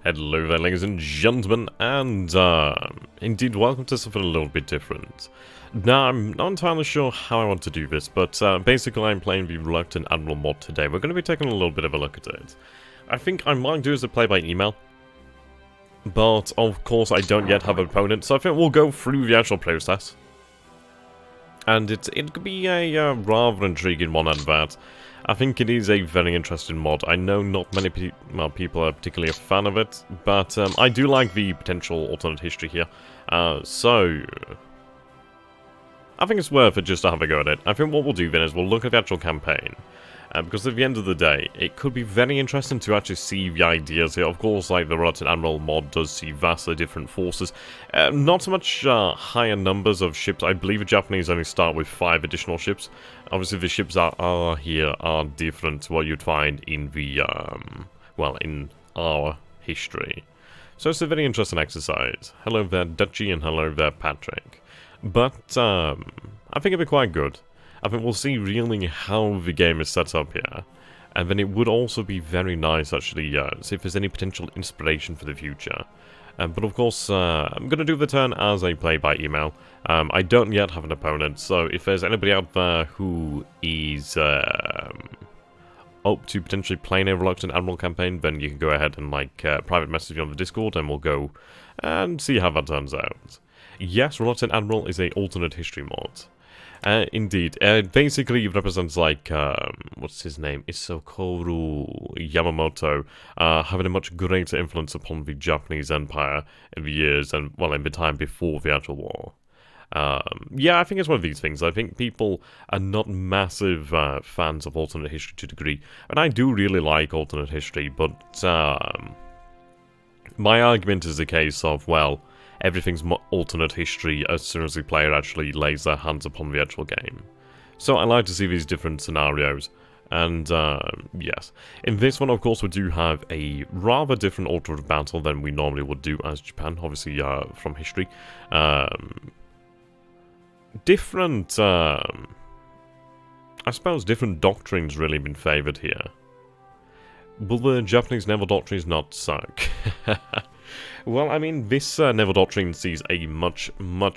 Hello there, ladies and gentlemen, and indeed welcome to something a little bit different. Now, I'm not entirely sure how I want to do this, but basically I'm playing the Reluctant Admiral mod today. We're going to be taking a little bit of a look at it. I think I might do as a play by email, but of course I don't yet have an opponent, so I think we'll go through the actual process. And it could be a rather intriguing one at that. I think it is a very interesting mod. I know not many people are particularly a fan of it, but I do like the potential alternate history here. So I think it's worth it just to have a go at it. I think what we'll do then is we'll look at the actual campaign. Because at the end of the day, it could be very interesting to actually see the ideas here. Of course, like the Reluctant Admiral mod does see vastly different forces. Not so much higher numbers of ships. I believe the Japanese only start with 5 additional ships. Obviously, the ships that are here are different to what you'd find in the, well, in our history. So it's a very interesting exercise. Hello there, Dutchy, and hello there, Patrick. But, I think it'll be quite good. I think we'll see really how the game is set up here. And then it would also be very nice, actually, see if there's any potential inspiration for the future. But of course, I'm going to do the turn as I play by email. I don't yet have an opponent, so if there's anybody out there who is up to potentially playing a Reluctant Admiral campaign, then you can go ahead and, like, private message me on the Discord, and we'll go and see how that turns out. Yes, Reluctant Admiral is a alternate history mod. Indeed. Basically, it represents, like, what's his name? Isokoru Yamamoto, having a much greater influence upon the Japanese Empire in the years, and, well, in the time before the actual war. Yeah, I think it's one of these things. I think people are not massive fans of alternate history to a degree, and I do really like alternate history, but my argument is a case of, well, everything's alternate history as soon as the player actually lays their hands upon the actual game. So I like to see these different scenarios. And, yes. In this one, of course, we do have a rather different order of battle than we normally would do as Japan, obviously, from history. Different, I suppose different doctrines really been favoured here. Will the Japanese naval doctrines not suck? Well, I mean, this naval doctrine sees a much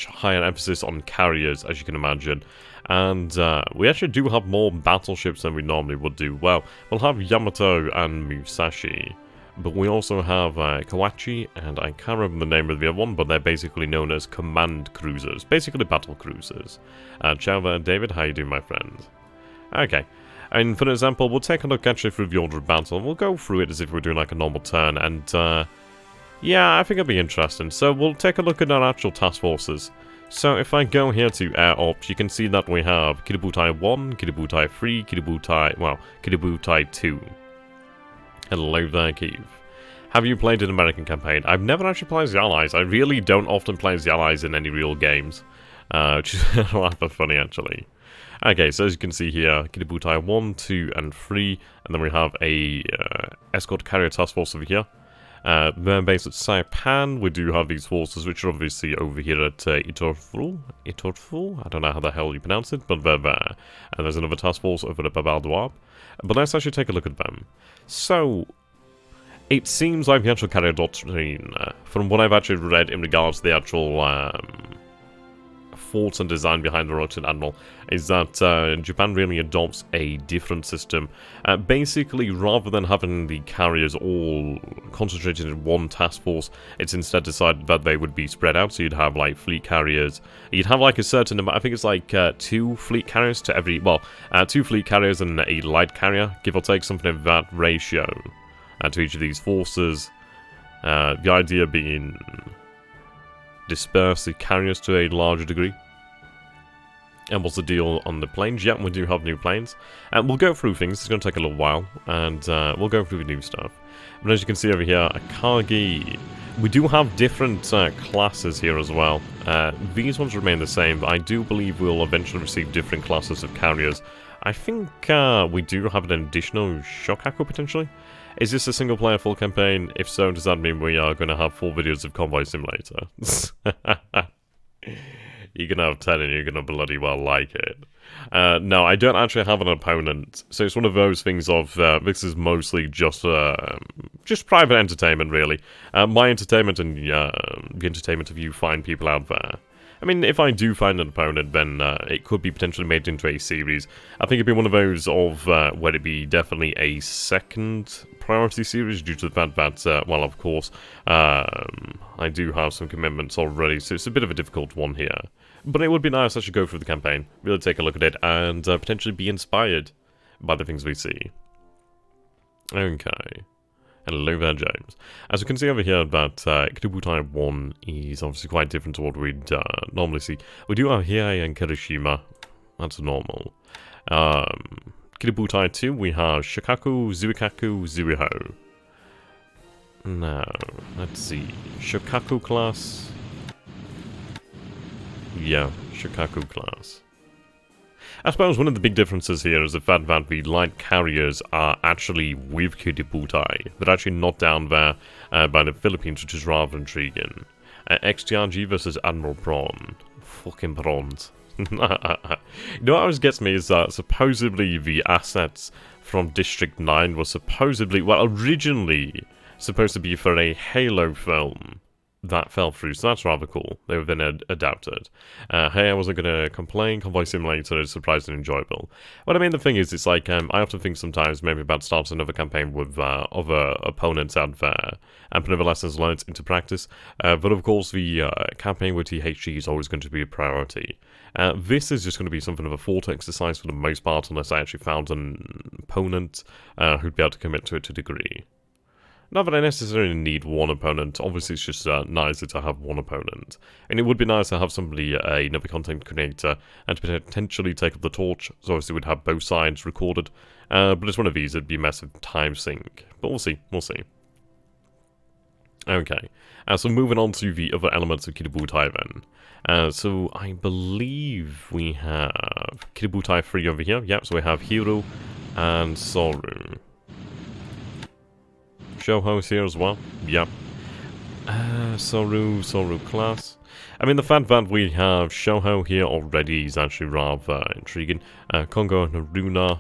higher emphasis on carriers, as you can imagine. And we actually do have more battleships than we normally would do. Well, we'll have Yamato and Musashi, but we also have Kawachi, and I can't remember the name of the other one, but they're basically known as command cruisers, basically battle cruisers. Ciao there, David, how you doing, my friend? Okay. And for example, we'll take a look actually through the order of battle, and we'll go through it as if we're doing like a normal turn, and yeah, I think it'll be interesting. So we'll take a look at our actual task forces. So if I go here to Air Ops, you can see that we have Kiributai 1, Kiributai 3, Kiributai 2. Hello there, Keith. Have you played an American campaign? I've never actually played the Allies. I really don't often play the Allies in any real games. Which is rather funny, actually. Okay, so as you can see here, Kiributai 1, 2, and 3. And then we have a escort carrier task force over here. Then based at Saipan, we do have these forces, which are obviously over here at Itorfu? I don't know how the hell you pronounce it, but they're there. And there's another task force over at Babaldouab. But let's actually take a look at them. So, it seems like the actual carrier doctrine, from what I've actually read in regards to the actual thoughts and design behind the Reluctant Admiral, is that Japan really adopts a different system. Basically, rather than having the carriers all concentrated in one task force, it's instead decided that they would be spread out, so you'd have like fleet carriers. You'd have like a certain number, I think it's like 2 fleet carriers to every, well, 2 fleet carriers and a light carrier, give or take something of that ratio to each of these forces. The idea being disperse the carriers to a larger degree. And what's the deal on the planes? Yeah, we do have new planes. And we'll go through things. It's going to take a little while. And we'll go through the new stuff. But as you can see over here, Akagi. We do have different classes here as well. These ones remain the same, but I do believe we'll eventually receive different classes of carriers. I think we do have an additional Shokaku potentially. Is this a single player full campaign? If so, does that mean we are going to have 4 videos of Convoy Simulator? You're going to have 10 and you're going to bloody well like it. No, I don't actually have an opponent. So it's one of those things of, this is mostly just just private entertainment, really. My entertainment and the entertainment of you fine people out there. I mean, if I do find an opponent, then it could be potentially made into a series. I think it'd be one of those of where it'd be definitely a second priority series due to the fact that, well, of course, I do have some commitments already, so it's a bit of a difficult one here. But it would be nice I should go through the campaign, really take a look at it, and potentially be inspired by the things we see. Okay. Hello there, James. As you can see over here, that Kidobutai 1 is obviously quite different to what we'd normally see. We do have Hiei and Kirishima. That's normal. Kidobutai 2, we have Shikaku, Zuikaku, Zuiho. Now, let's see. Shikaku class. Yeah, Shikaku class. I suppose one of the big differences here is the fact that the light carriers are actually with Kidobutai. They're actually not down there by the Philippines, which is rather intriguing. XTRG versus Admiral Prawn. Fucking prawns. You know what always gets me is that supposedly the assets from District 9 were supposedly, well, originally supposed to be for a Halo film. That fell through, so that's rather cool. They were then adapted. Hey, I wasn't going to complain. Convoy Simulator is surprising and enjoyable. But I mean, the thing is, it's like, I often think sometimes maybe about starting another campaign with other opponents out there and putting the lessons learned into practice. But of course, the campaign with THG is always going to be a priority. This is just going to be something of a thought exercise for the most part, unless I actually found an opponent who'd be able to commit to it to a degree. Not that I necessarily need one opponent, obviously it's just nicer to have one opponent. And it would be nice to have somebody, another content creator, and to potentially take up the torch, so obviously we'd have both sides recorded. But it's one of these, it'd be a massive time sink. But we'll see, we'll see. Okay, so moving on to the other elements of Kidobutai then. So I believe we have Kidobutai 3 over here, yep, so we have Hiro and Soru. Shoho's here as well. Yep. Soru class. I mean, the fact that we have Shoho here already is actually rather intriguing. Kongo and Haruna,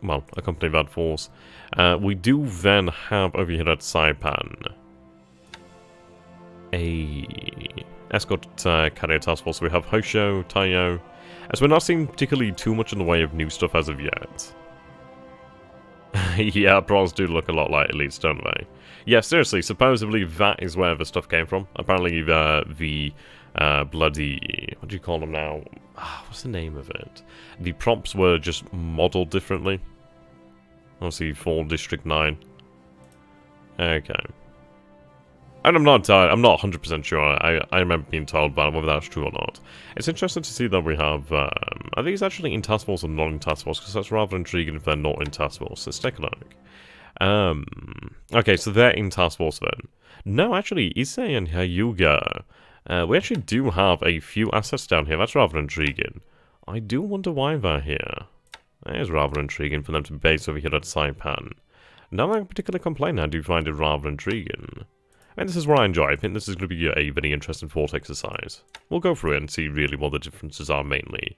well, accompany that force. We do then have over here at Saipan a escort carrier task force. We have Hosho, Taiyo. As we're not seeing particularly too much in the way of new stuff as of yet. Yeah, prawns do look a lot like elites, don't they? Yeah, seriously, supposedly that is where the stuff came from. Apparently the bloody... what do you call them now? What's the name of it? The props were just modelled differently. Obviously for District 9. Okay. And I'm not 100% sure. I remember being told about whether that's true or not. It's interesting to see that we have... are these actually in Task Force or not in Task Force? Because that's rather intriguing if they're not in Task Force. Let's take a look. Okay, so they're in Task Force then. No, actually, Issei and Hyuga. We actually do have a few assets down here. That's rather intriguing. I do wonder why they're here. That is rather intriguing for them to be based over here at Saipan. Not that I particularly complain, I do find it rather intriguing. And this is what I enjoy. I think this is going to be a very interesting thought exercise. We'll go through it and see really what the differences are mainly.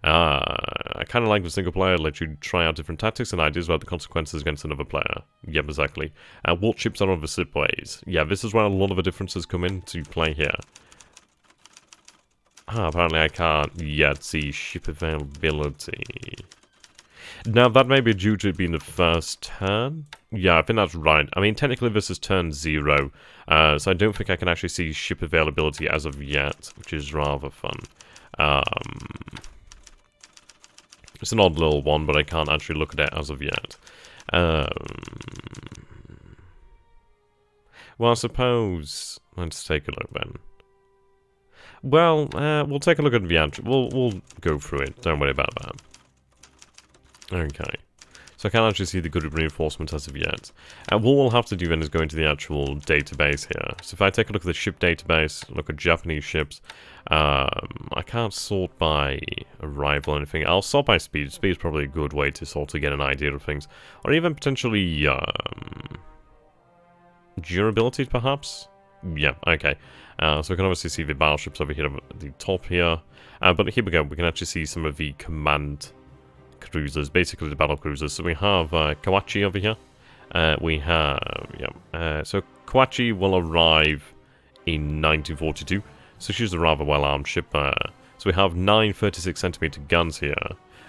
I kind of like the single player, let you try out different tactics and ideas about the consequences against another player. Yep, exactly. What ships are on the slipways? Yeah, this is where a lot of the differences come into play here. Apparently I can't yet see ship availability. Now, that may be due to it being the first turn. Yeah, I think that's right. I mean, technically this is turn 0, so I don't think I can actually see ship availability as of yet, which is rather fun. It's an odd little one, but I can't actually look at it as of yet. Well, I suppose... let's take a look then. Well, we'll take a look at the actual... We'll go through it. Don't worry about that. Okay. So I can't actually see the good reinforcement as of yet. What we'll have to do then is go into the actual database here. So if I take a look at the ship database, look at Japanese ships, I can't sort by arrival or anything. I'll sort by speed. Speed is probably a good way to sort of get an idea of things. Or even potentially, durability perhaps? Yeah, okay. So we can obviously see the battleships over here at the top here. But here we go, we can actually see some of the command cruisers, basically the battle cruisers. So we have Kawachi over here. We have, so Kawachi will arrive in 1942, so she's a rather well-armed ship. So we have 9 36cm guns here.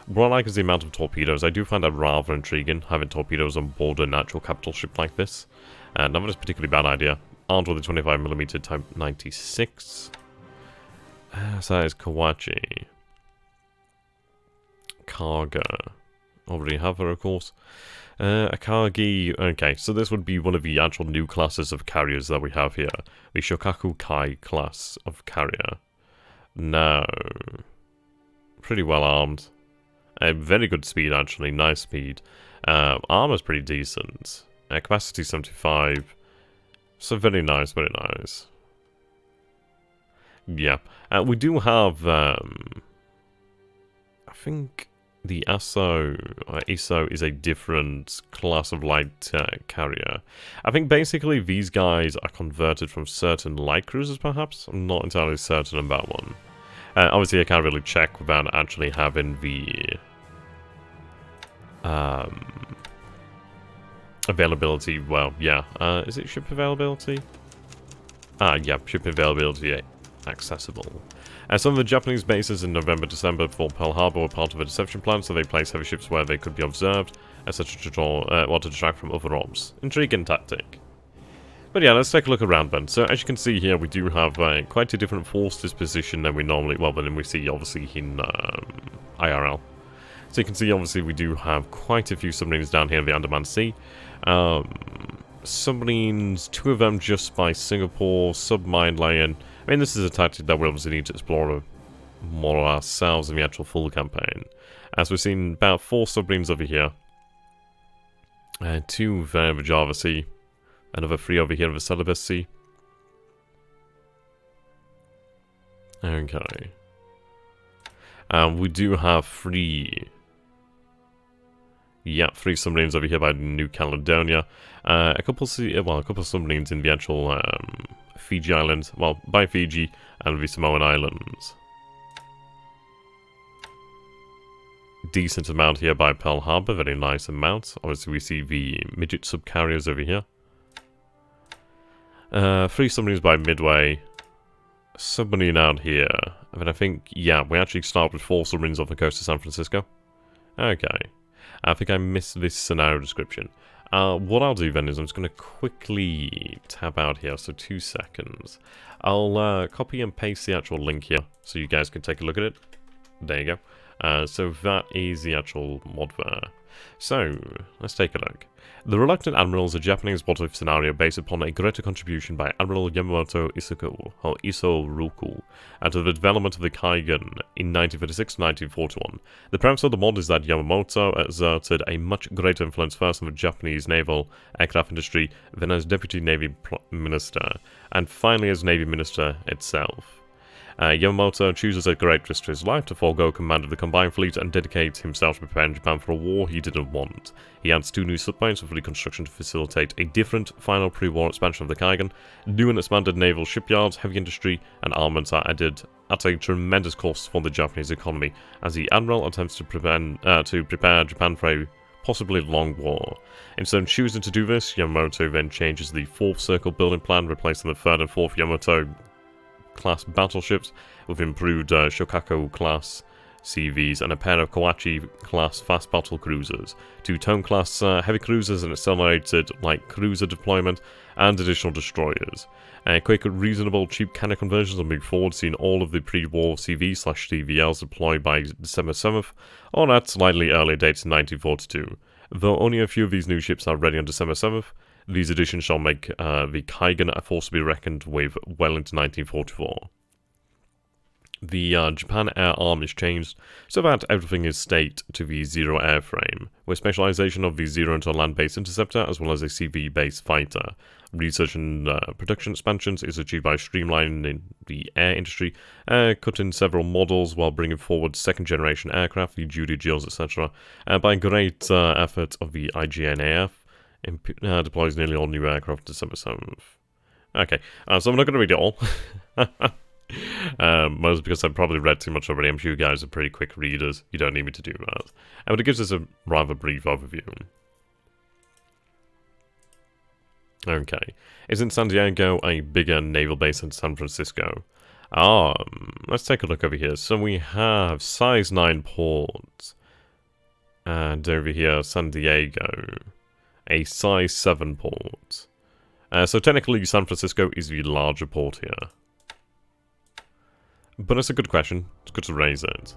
What I like is the amount of torpedoes. I do find that rather intriguing, having torpedoes on board an actual capital ship like this. Not that it's a particularly bad idea. Armed with a 25mm Type 96. So that is Kawachi. Kaga. Already have her, of course. Akagi. Okay, so this would be one of the actual new classes of carriers that we have here. The Shokaku Kai class of carrier. Now, pretty well armed. Very good speed, actually. Nice speed. Armor's pretty decent. Capacity 75. So very nice, very nice. Yeah. We do have, I think the ISO is a different class of light carrier. I think basically these guys are converted from certain light cruisers, perhaps? I'm not entirely certain about one. Obviously, I can't really check without actually having the availability. Well, yeah. Is it ship availability? Yeah, ship availability accessible. Some of the Japanese bases in November, December for Pearl Harbor were part of a deception plan, so they placed heavy ships where they could be observed, etc. to distract from other orbs. Intriguing tactic. But yeah, let's take a look around then. So as you can see here, we do have quite a different force disposition than we normally, well, than we see obviously in IRL. So you can see obviously we do have quite a few submarines down here in the Andaman Sea. Submarines, 2 of them just by Singapore, submine laying. I mean, this is a tactic that we obviously need to explore more ourselves in the actual full campaign. As we've seen about 4 submarines over here. 2 there in the Java Sea. Another 3 over here in the Celebes Sea. Okay. We do have 3... Yeah, 3 submarines over here by New Caledonia. A couple submarines in the actual Fiji Islands. Well, by Fiji and the Samoan Islands. Decent amount here by Pearl Harbor. Very nice amount. Obviously, we see the midget subcarriers over here. 3 submarines by Midway. Submarine out here. I mean, I think, yeah, we actually start with 4 submarines off the coast of San Francisco. Okay. I think I missed this scenario description. What I'll do then is I'm just going to quickly tab out here, so 2 seconds. I'll copy and paste the actual link here, so you guys can take a look at it. There you go. So that is the actual mod there. So, let's take a look. The Reluctant Admiral is a Japanese what-if scenario based upon a greater contribution by Admiral Yamamoto Isoroku to the development of the Kaigan in 1936 to 1941. The premise of the mod is that Yamamoto exerted a much greater influence first on the Japanese naval aircraft industry than as Deputy Navy Minister, and finally as Navy Minister itself. Yamamoto chooses at great risk to his life to forego command of the combined fleet and dedicate himself to preparing Japan for a war he didn't want. He adds 2 new submarines for reconstruction to facilitate a different final pre-war expansion of the Kaigan. New and expanded naval shipyards, heavy industry, and armaments are added at a tremendous cost for the Japanese economy, as the Admiral attempts to prepare Japan for a possibly long war. Instead of choosing to do this, Yamamoto then changes the 4th circle building plan, replacing the 3rd and 4th Yamamoto class battleships with improved Shokaku class CVs and a pair of Kawachi class fast battle cruisers, 2 Tone class heavy cruisers, and accelerated light cruiser deployment, and additional destroyers. Quick, reasonable, cheap cannon conversions will move forward, seeing all of the pre-war CV/CVLs deployed by December 7th, or at slightly earlier dates in 1942. Though only a few of these new ships are ready on December 7th, these additions shall make the Kaigan a force to be reckoned with well into 1944. The Japan Air Arm is changed so that everything is staked to the Zero airframe, with specialization of the Zero into a land-based interceptor as well as a CV-based fighter. Research and production expansions is achieved by streamlining the air industry, cutting several models while bringing forward second-generation aircraft, the Judy Jills, etc. By great effort of the IGNAF, deploys nearly all new aircraft December 7th. Okay, so I'm not going to read it all. Mostly because I've probably read too much already. I'm sure you guys are pretty quick readers. You don't need me to do that. But it gives us a rather brief overview. Okay. Isn't San Diego a bigger naval base than San Francisco? Let's take a look over here. So we have size 9 ports. And over here, San Diego, a size 7 port. So technically, San Francisco is the larger port here. But it's a good question. It's good to raise it.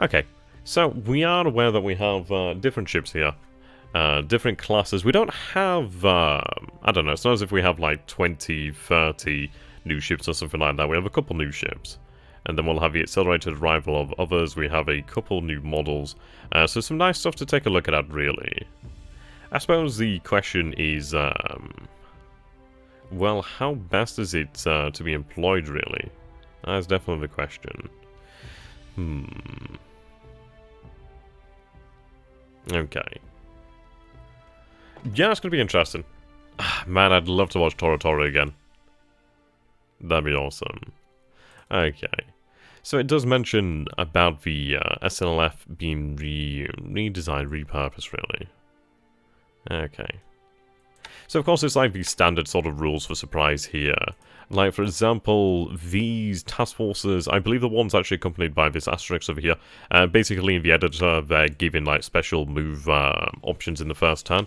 Okay, so we are aware that we have different ships here. Different classes. We don't have, I don't know, it's not as if we have like 20, 30 new ships or something like that. We have a couple new ships. And then we'll have the accelerated arrival of others. We have a couple new models. So some nice stuff to take a look at, really. I suppose the question is, well, how best is it to be employed, really? That's definitely the question. Okay. Yeah, it's going to be interesting. Man, I'd love to watch Toro Toro again. That'd be awesome. Okay. So it does mention about the SLF being redesigned, repurposed, really. Okay. So of course it's like the standard sort of rules for surprise here. Like, for example, these task forces, I believe the one's actually accompanied by this asterisk over here. Basically, in the editor, they're giving, like, special move options in the first turn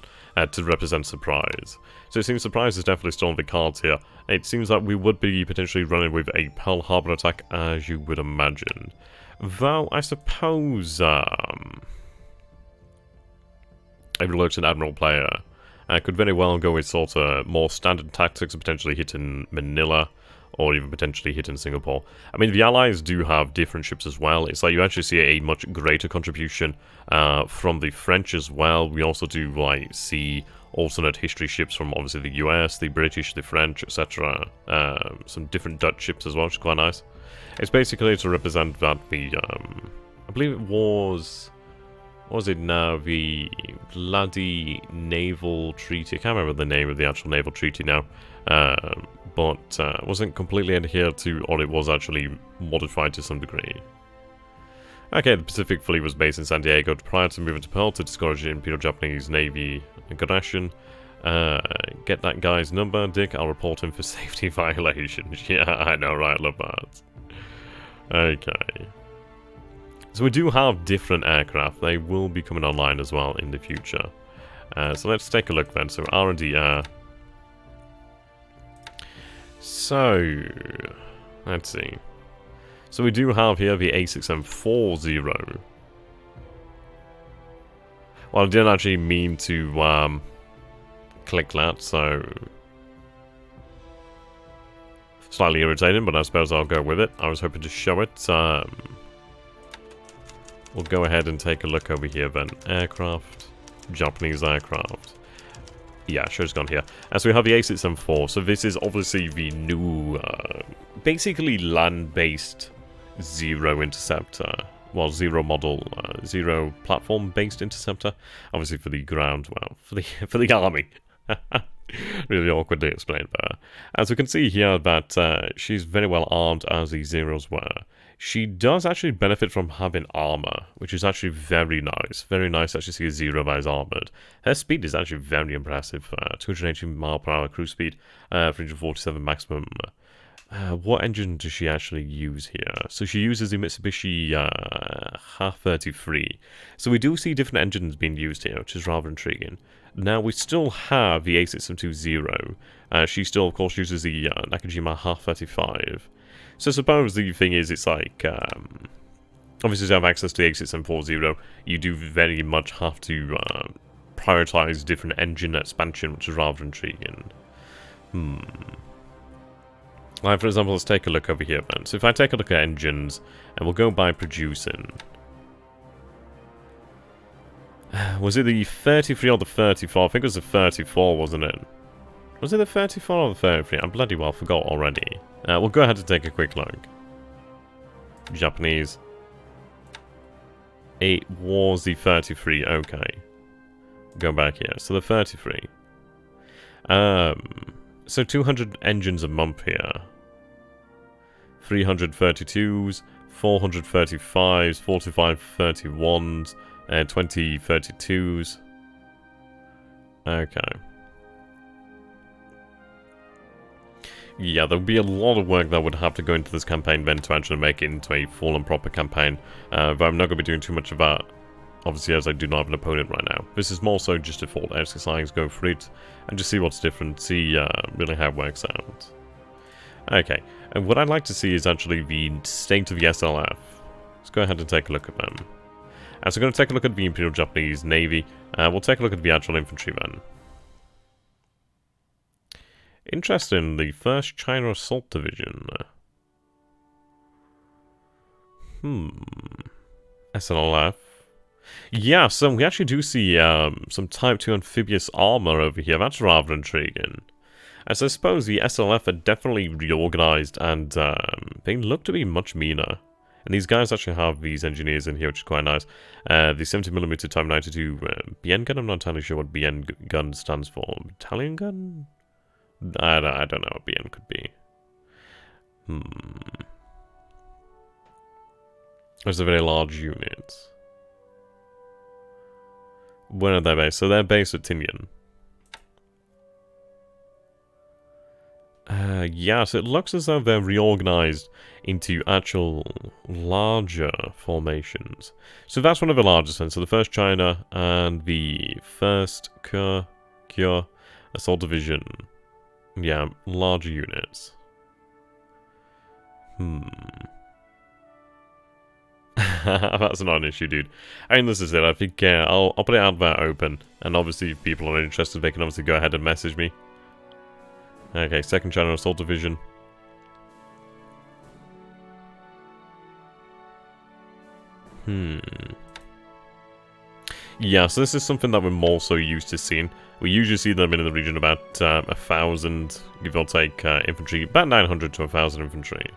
to represent surprise. So it seems surprise is definitely still on the cards here. It seems like we would be potentially running with a Pearl Harbor attack, as you would imagine. Though, I suppose, a reluctant Admiral player could very well go with sort of more standard tactics and potentially hitting Manila or even potentially hitting Singapore. I mean, the Allies do have different ships as well. It's like you actually see a much greater contribution from the French as well. We also do like see alternate history ships from obviously the US, the British, the French, etc. Some different Dutch ships as well, which is quite nice. It's basically to represent that the, I believe it was... What was it now? The bloody naval treaty. I can't remember the name of the actual naval treaty now. But wasn't completely adhered to, or it was actually modified to some degree. Okay, the Pacific Fleet was based in San Diego prior to moving to Pearl to discourage the Imperial Japanese Navy aggression. Get that guy's number, Dick. I'll report him for safety violations. Yeah, I know, right? Love that. Okay. So we do have different aircraft. They will be coming online as well in the future. So let's take a look then. So R&D Air. So, let's see. So we do have here the A6M40. Well, I didn't actually mean to click that, so... Slightly irritating, but I suppose I'll go with it. I was hoping to show it. We'll go ahead and take a look over here then. Aircraft. Japanese aircraft. Yeah, show's gone here. So we have the A6M4. So this is obviously the new, basically land-based Zero interceptor. Well, Zero model, Zero platform-based interceptor. Obviously for the ground, well, for the army. Really awkwardly explained there. As we can see here that she's very well armed as the Zeros were. She does actually benefit from having armor, which is actually very nice. Very nice to actually see a Zero that is armored. Her speed is actually very impressive. 280 mph cruise speed, 347 maximum. What engine does she actually use here? So she uses the Mitsubishi HA-33. So we do see different engines being used here, which is rather intriguing. Now we still have the A6M2 Zero. She still, of course, uses the Nakajima HA-35. So I suppose the thing is, it's like, obviously to have access to the A6M40, you do very much have to prioritize different engine expansion, which is rather intriguing. Like, for example, let's take a look over here then. So if I take a look at engines, and we'll go by producing. Was it the 33 or the 34? I think it was the 34, wasn't it? Was it the 34 or the 33? I bloody well forgot already. We'll go ahead and take a quick look. Japanese. It was the 33, okay. Go back here. So the 33. So 200 engines a month here. 332s, 435s, 4531s, 2032s. Okay. Yeah, there would be a lot of work that would have to go into this campaign then to actually make it into a full and proper campaign. But I'm not going to be doing too much of that, obviously, as I do not have an opponent right now. This is more so just a full exercise, go for it, and just see what's different, see really how it works out. Okay, and what I'd like to see is actually the state of the SLF. Let's go ahead and take a look at them. So we're going to take a look at the Imperial Japanese Navy. We'll take a look at the actual infantry then. Interesting, the 1st China Assault Division. SLF. Yeah, so we actually do see some Type 2 amphibious armor over here. That's rather intriguing. As I suppose the SLF are definitely reorganized and they look to be much meaner. And these guys actually have these engineers in here, which is quite nice. The 70mm Type 92 BN gun, I'm not entirely sure what BN gun stands for. Battalion gun? I don't know what BN could be. There's a very large unit. Where are they based? So they're based at Tinian. Yeah, so it looks as though they're reorganized into actual larger formations. So that's one of the largest ones. So the 1st China and the 1st Kure Assault Division. Yeah, larger units. That's not an issue, dude. I mean, this is it. I think I'll put it out there open. And obviously, if people are interested, they can obviously go ahead and message me. Okay, 2nd China Assault Division. Yeah, so this is something that we're more so used to seeing. We usually see them in the region about 1,000, give or take, infantry. About 900 to 1,000 infantry.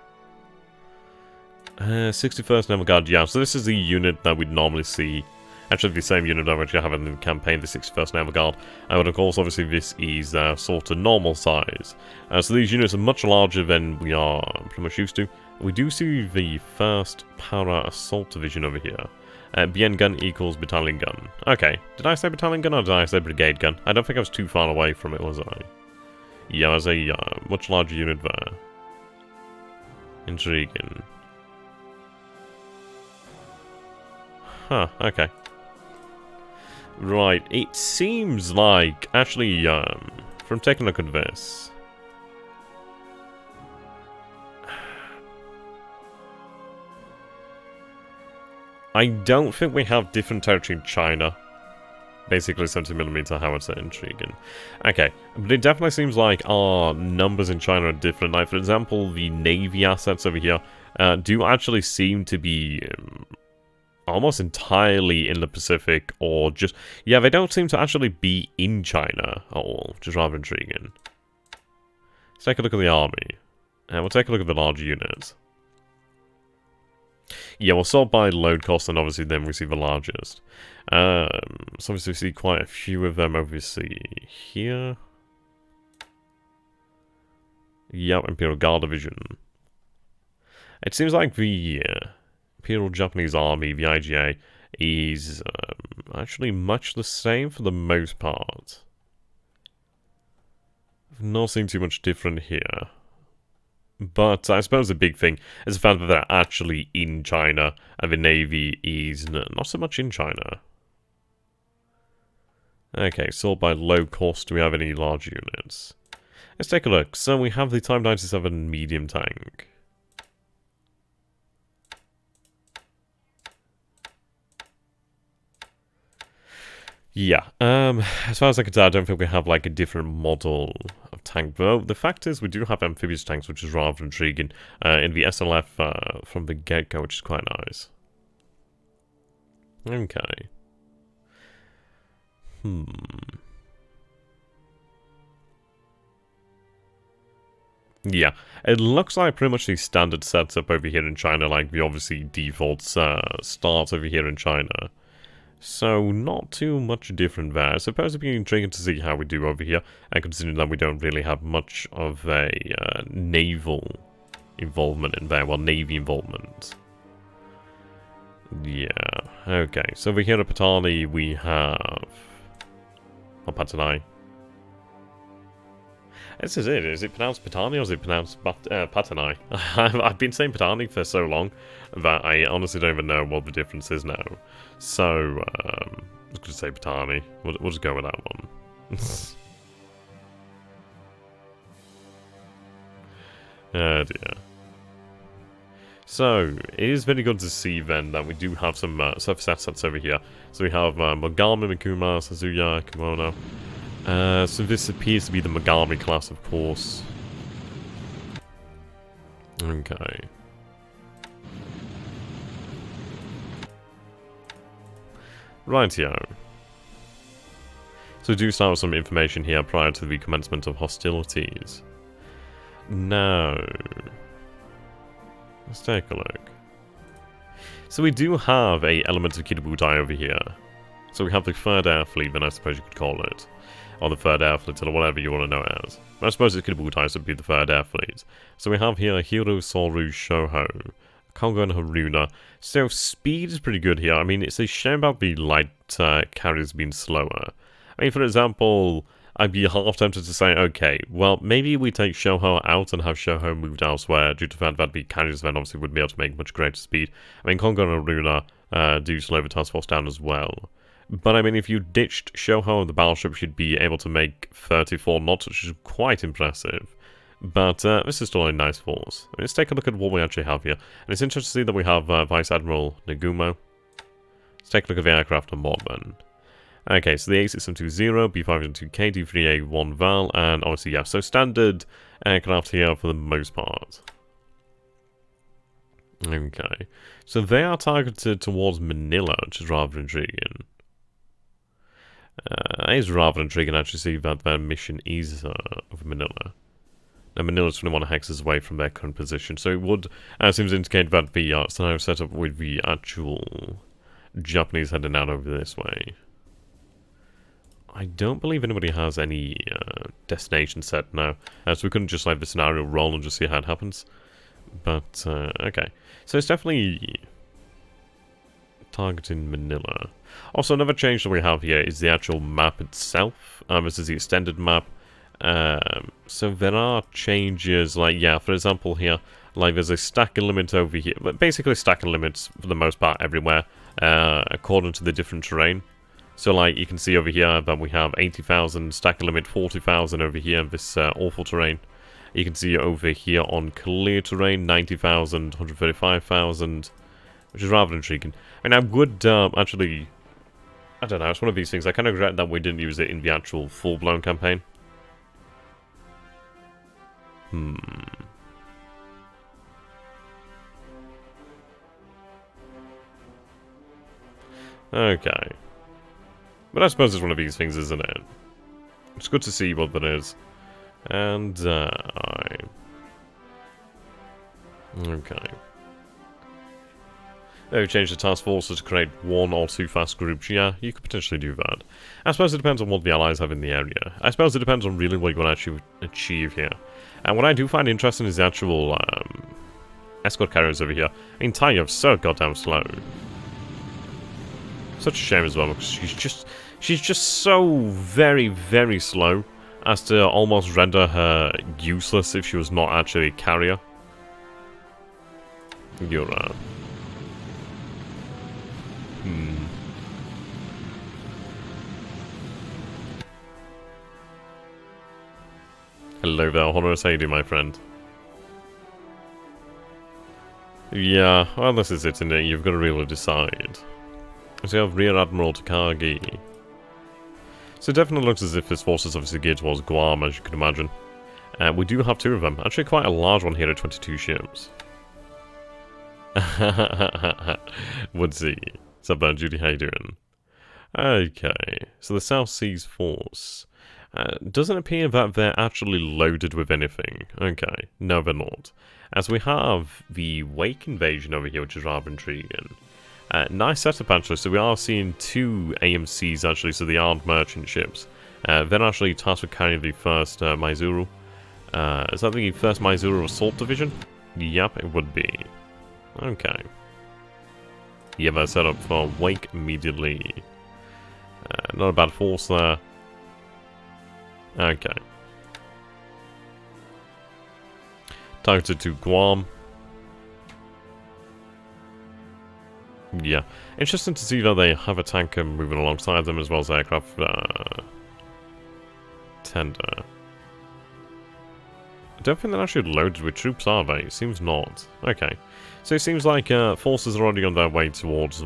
61st Naval Guard, yeah, so this is the unit that we'd normally see. Actually, the same unit I actually have in the campaign, the 61st Naval Guard. But of course, obviously, this is sort of normal size. So these units are much larger than we are pretty much used to. We do see the 1st Para Assault Division over here. BN gun equals battalion gun. Okay, did I say battalion gun or did I say brigade gun? I don't think I was too far away from it, was I? Yeah, I was a much larger unit there. Intriguing. Huh, okay. Right, it seems like, actually, from taking a look at this, I don't think we have different territory in China. Basically 70mm howitzer, intriguing. Okay, but it definitely seems like our numbers in China are different. Like, for example, the Navy assets over here do actually seem to be almost entirely in the Pacific, or just... Yeah, they don't seem to actually be in China at all, which is rather intriguing. Let's take a look at the army. And we'll take a look at the larger units. Yeah, we'll sort by load cost, and obviously then we see the largest. So obviously we see quite a few of them, obviously, here. Yep, Imperial Guard Division. It seems like the Imperial Japanese Army, the IGA, is actually much the same for the most part. I've not seen too much different here. But I suppose the big thing is the fact that they're actually in China, and the Navy is not so much in China. Okay, sort by low cost, do we have any large units? Let's take a look. So we have the Type 97 medium tank. Yeah, as far as I can tell, I don't think we have, like, a different model of tank, though. The fact is, we do have amphibious tanks, which is rather intriguing, in the SLF from the get-go, which is quite nice. Okay. Yeah, it looks like pretty much the standard setup over here in China, like the obviously default start over here in China. So, not too much different there. I suppose it'd be intriguing to see how we do over here, and considering that we don't really have much of a naval involvement in there, well, Navy involvement. Yeah, okay. So over here at Patani, we have... Oh, Patanai. This is it. Is it pronounced Patani or is it pronounced Patani? I've been saying Patani for so long that I honestly don't even know what the difference is now. So, I was going to say Patani. We'll just go with that one. Oh dear. So, it is very good to see then that we do have some surface assets over here. So we have Mogami, Mikuma, Suzuya, Kimono. So this appears to be the Mogami class, of course. Okay. Rightio. So we do start with some information here prior to the commencement of hostilities. Now, let's take a look. So we do have a element of Kidabutai over here. So we have the 3rd Air Fleet, then I suppose you could call it. Or the 3rd Air Fleet, or whatever you want to know it as. But I suppose it's Kidabutai, so it would be the 3rd Air Fleet. So we have here Hiro, Soru, Shoho, Kongo, and Haruna. So speed is pretty good here. I mean, it's a shame about the light carriers being slower. I mean, for example, I'd be half tempted to say, okay, well, maybe we take Shoho out and have Shoho moved elsewhere, due to the fact that the carriers then obviously would be able to make much greater speed. I mean, Kongo and Haruna do slow the task force down as well. But I mean, if you ditched Shoho, the battleship should be able to make 34 knots, which is quite impressive. But this is still a nice force. I mean, let's take a look at what we actually have here. And it's interesting to see that we have Vice Admiral Nagumo. Let's take a look at the aircraft on board then. Okay, so the A6720, B502K, D3A1 Val, and obviously, yeah, so standard aircraft here for the most part. Okay, so they are targeted towards Manila, which is rather intriguing. It is rather intriguing actually see that their mission is over Manila. Now Manila's 21 hexes away from their current position, so it would seems to indicate that the scenario set up with the actual Japanese heading out over this way. I don't believe anybody has any destination set now, so we couldn't just let the scenario roll and just see how it happens. But, okay. So it's definitely targeting Manila. Also, another change that we have here is the actual map itself. This is the extended map. So there are changes, like, yeah, for example here, like there's a stacking limit over here, but basically stacking limits for the most part everywhere, according to the different terrain. So, like, you can see over here that we have 80,000, stacking limit 40,000 over here, this awful terrain. You can see over here on clear terrain, 90,000, 135,000, which is rather intriguing. And I would actually, I don't know, it's one of these things. I kind of regret that we didn't use it in the actual full-blown campaign. Okay. But I suppose it's one of these things, isn't it? It's good to see what that is. And, okay. Maybe change the task forces to create 1 or 2 fast groups. Yeah, you could potentially do that. I suppose it depends on what the allies have in the area. I suppose it depends on really what you want to actually achieve here. And what I do find interesting is the actual, escort carriers over here. I mean, Taiyo's so goddamn slow. Such a shame as well, because she's just so very, very slow as to almost render her useless if she was not actually a carrier. You're Hello there, Honoris, how you doing, my friend? Yeah, well, this is it, isn't it? You've got to really decide. So you have Rear Admiral Takagi. So it definitely looks as if this force is obviously geared towards Guam, as you can imagine. We do have 2 of them. Actually, quite a large one here at 22 ships. Woodsy. What's up, Judy? How you doing? Okay, so the South Seas Force. Doesn't appear that they're actually loaded with anything. Okay, no they're not. As we have the Wake Invasion over here, which is rather intriguing. Nice setup actually, so we are seeing 2 AMCs actually, so the armed merchant ships. They're actually tasked with carrying the 1st Maizuru. Is that the 1st Maizuru Assault Division? Yep, it would be. Okay. Yeah, they're set up for Wake immediately. Not a bad force there. Okay. Targeted to Guam. Yeah. Interesting to see that they have a tanker moving alongside them as well as aircraft tender. I don't think they're actually loaded with troops, are they? It seems not. Okay. So it seems like forces are already on their way towards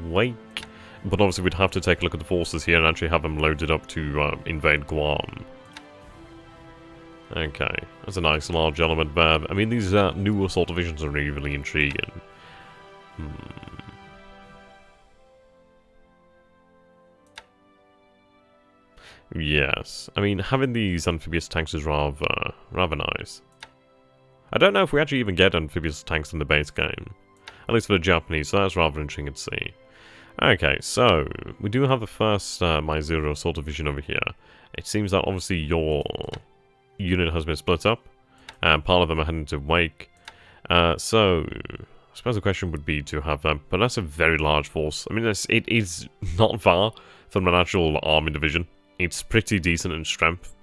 Wake. But obviously we'd have to take a look at the forces here and actually have them loaded up to invade Guam. Okay. That's a nice large element there. I mean, these new assault divisions are really, really intriguing. Yes. I mean, having these amphibious tanks is rather nice. I don't know if we actually even get amphibious tanks in the base game. At least for the Japanese, so that's rather interesting to see. Okay, so, we do have the first My Zero assault division over here. It seems that obviously your unit has been split up, and part of them are heading to Wake. So, I suppose the question would be to have them, but that's a very large force. I mean, it is not far from an actual army division. It's pretty decent in strength.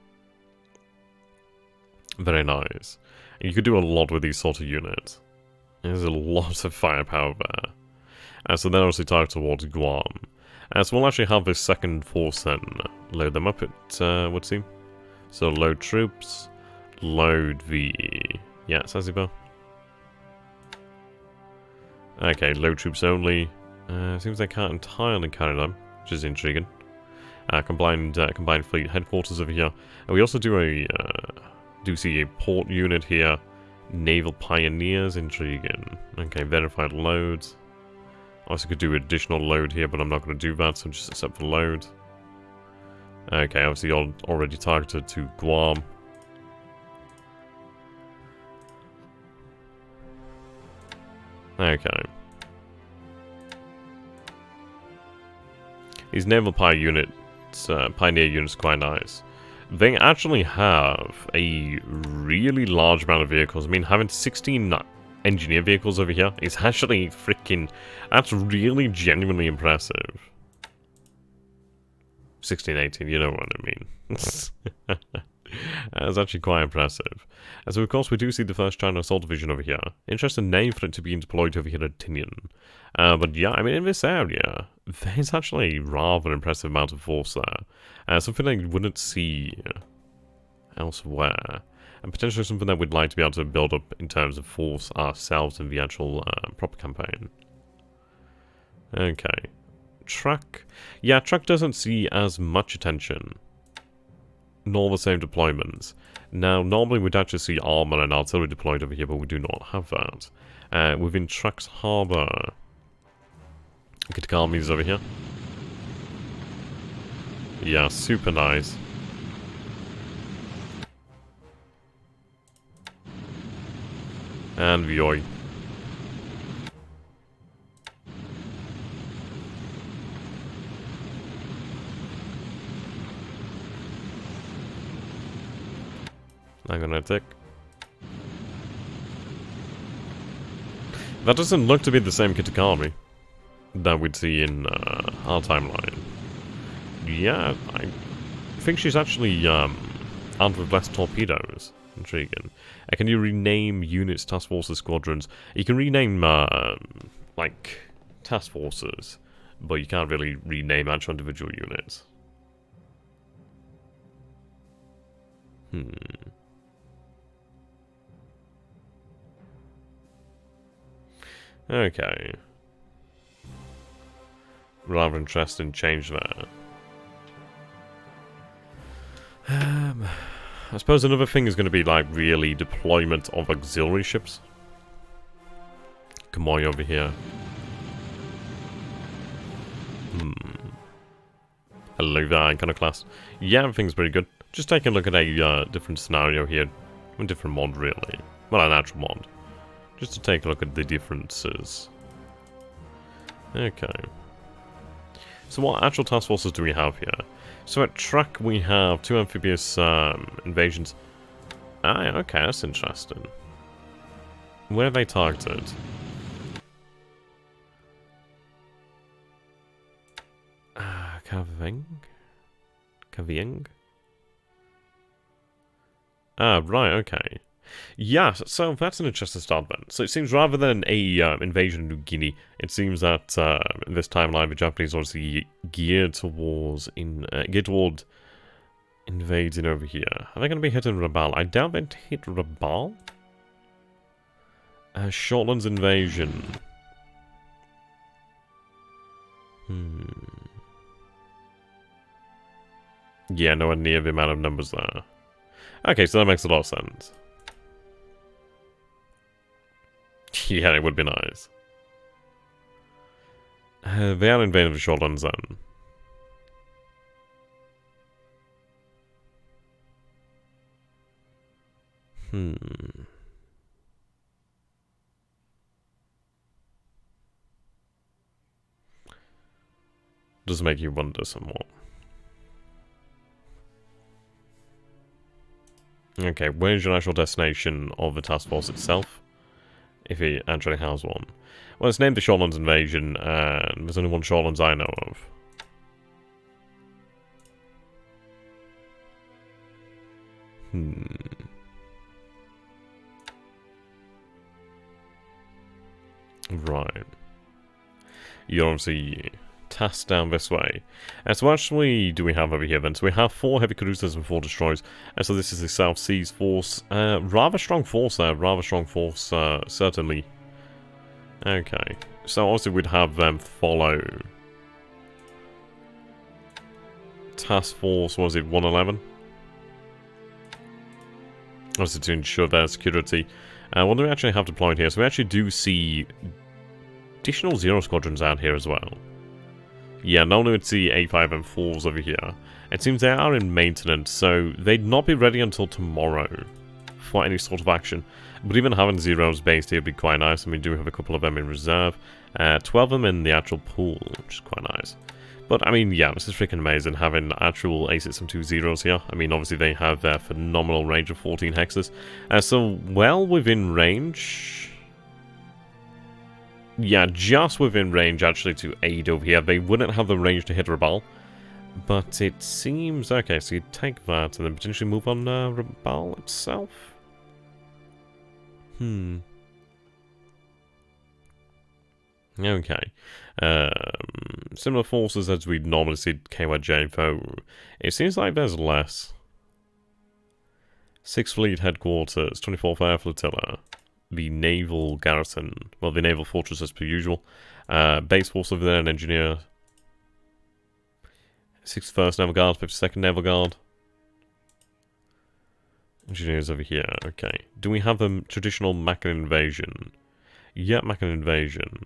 Very nice. And you could do a lot with these sort of units. There's a lot of firepower there. So they're obviously targeted towards Guam. So we'll actually have this second force then load them up, it would seem. So load troops, load the... yeah, Zanzibar. Okay, load troops only. Seems they can't entirely carry them, which is intriguing. Combined fleet headquarters over here. And we also do see a port unit here. Naval pioneers, intriguing. Okay, verified loads. Also could do additional load here, but I'm not going to do that, so just accept the load. Okay, obviously already targeted to Guam. Okay. These naval pioneer units are quite nice. They actually have a really large amount of vehicles. I mean, having 16 engineer vehicles over here is actually freaking... that's really genuinely impressive. 16, 18, you know what I mean. That's actually quite impressive. And so, of course, we do see the 1st China Assault Division over here. Interesting name for it to be deployed over here at Tinian. But yeah, I mean, in this area, there's actually a rather impressive amount of force there. Something I wouldn't see elsewhere. And potentially something that we'd like to be able to build up in terms of force ourselves in the actual proper campaign. Okay. Truck. Yeah, truck doesn't see as much attention. Nor the same deployments. Now, normally we'd actually see armor and artillery deployed over here, but we do not have that. Within Truck's Harbor, Kitagamis over here. Yeah, super nice. And Vioi. I'm gonna tick. That doesn't look to be the same Kitakami that we'd see in our timeline. Yeah, I think she's actually armed with less torpedoes. Intriguing. Can you rename units, task forces, squadrons? You can rename, like, task forces, but you can't really rename actual individual units. Okay. Rather interesting change there. I suppose another thing is going to be, like, really deployment of auxiliary ships. Kamoy over here. Hello there, Iconoclast. Yeah, everything's pretty good. Just taking a look at a different scenario here. A different mod, really. Well, an actual mod. Just to take a look at the differences. Okay. So what actual task forces do we have here? So at Truck we have 2 amphibious invasions. Ah, okay, that's interesting. Where are they targeted? Kavieng? Ah, right, okay. Yeah, so that's an interesting start then. So it seems rather than a invasion of New Guinea, it seems that in this timeline the Japanese obviously geared toward invading over here. Are they going to be hitting Rabaul? I doubt they'd hit Rabaul. Shortland's invasion. Yeah, nowhere near the amount of numbers there. Okay, so that makes a lot of sense. Yeah, it would be nice. They are invading the Shortlands then. Does make you wonder somewhat. Okay, where's your actual destination of the task force itself? If it actually has one. Well, it's named the Shortlands Invasion, and there's only one Shortlands I know of. Right. You're obviously tasked down this way. And so actually, do we have over here then? So we have 4 heavy cruisers and 4 destroyers. And so this is the South Seas force. Rather strong force there. Rather strong force, certainly. Okay. So obviously we'd have them follow. Task force, what was it, 111? Obviously to ensure their security. What do we actually have deployed here? So we actually do see additional Zero squadrons out here as well. Yeah, not only would see A5 and 4s over here, it seems they are in maintenance, so they'd not be ready until tomorrow for any sort of action. But even having Zeros based here would be quite nice, and we do have a couple of them in reserve. 12 of them in the actual pool, which is quite nice. But, I mean, yeah, this is freaking amazing, having actual A6M2 Zeros here. I mean, obviously they have their phenomenal range of 14 hexes. So, well within range. Yeah, just within range, actually, to aid over here. They wouldn't have the range to hit Rabaul. But it seems... Okay, so you take that and then potentially move on Rabaul itself? Okay. Similar forces as we'd normally see at KYJ, it seems like there's less. 6th Fleet Headquarters, 24th Air Flotilla, the Naval Garrison, well, the Naval Fortress as per usual, Base Force over there, an Engineer, 61st Naval Guard, 52nd Naval Guard, Engineers over here, okay. Do we have a traditional Macan invasion? Yeah, Macan invasion.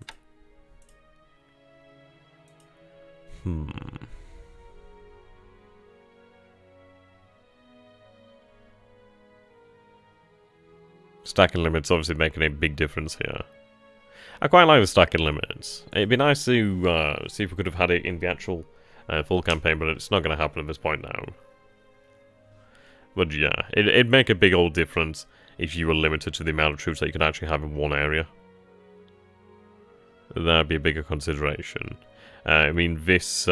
Stacking limits obviously making a big difference here. I quite like the stacking limits. It'd be nice to see if we could have had it in the actual full campaign, but it's not going to happen at this point now. But yeah, it'd make a big old difference if you were limited to the amount of troops that you could actually have in one area. That'd be a bigger consideration. I mean, this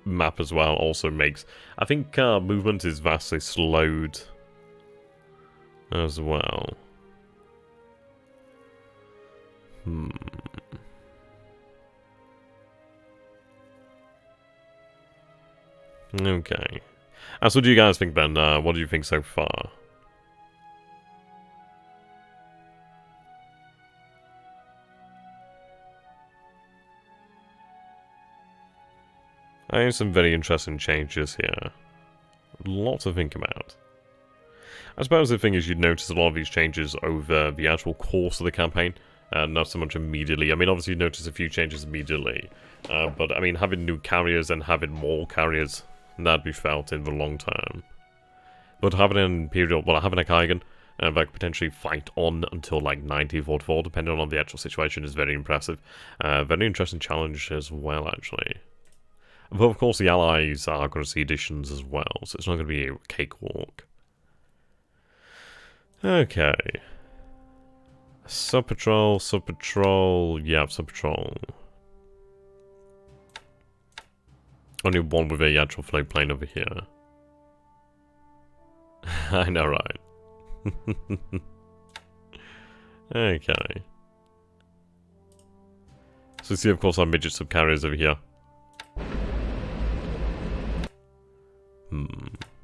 map as well also makes... I think movement is vastly slowed as well. Okay. So what do you guys think, Ben? What do you think so far? I have some very interesting changes here. Lots to think about. I suppose the thing is you'd notice a lot of these changes over the actual course of the campaign, not so much immediately. I mean, obviously you notice a few changes immediately, but I mean, having new carriers and having more carriers, that'd be felt in the long term. But having an Imperial, well, having a Kaigan, that could potentially fight on until like 1944, depending on the actual situation, is very impressive. Very interesting challenge as well, actually. But of course, the Allies are going to see additions as well, so it's not going to be a cakewalk. Okay. Sub-patrol, yeah, sub-patrol. Only one with a actual float plane over here. I know, right? Okay. So see, of course, our midget subcarriers over here.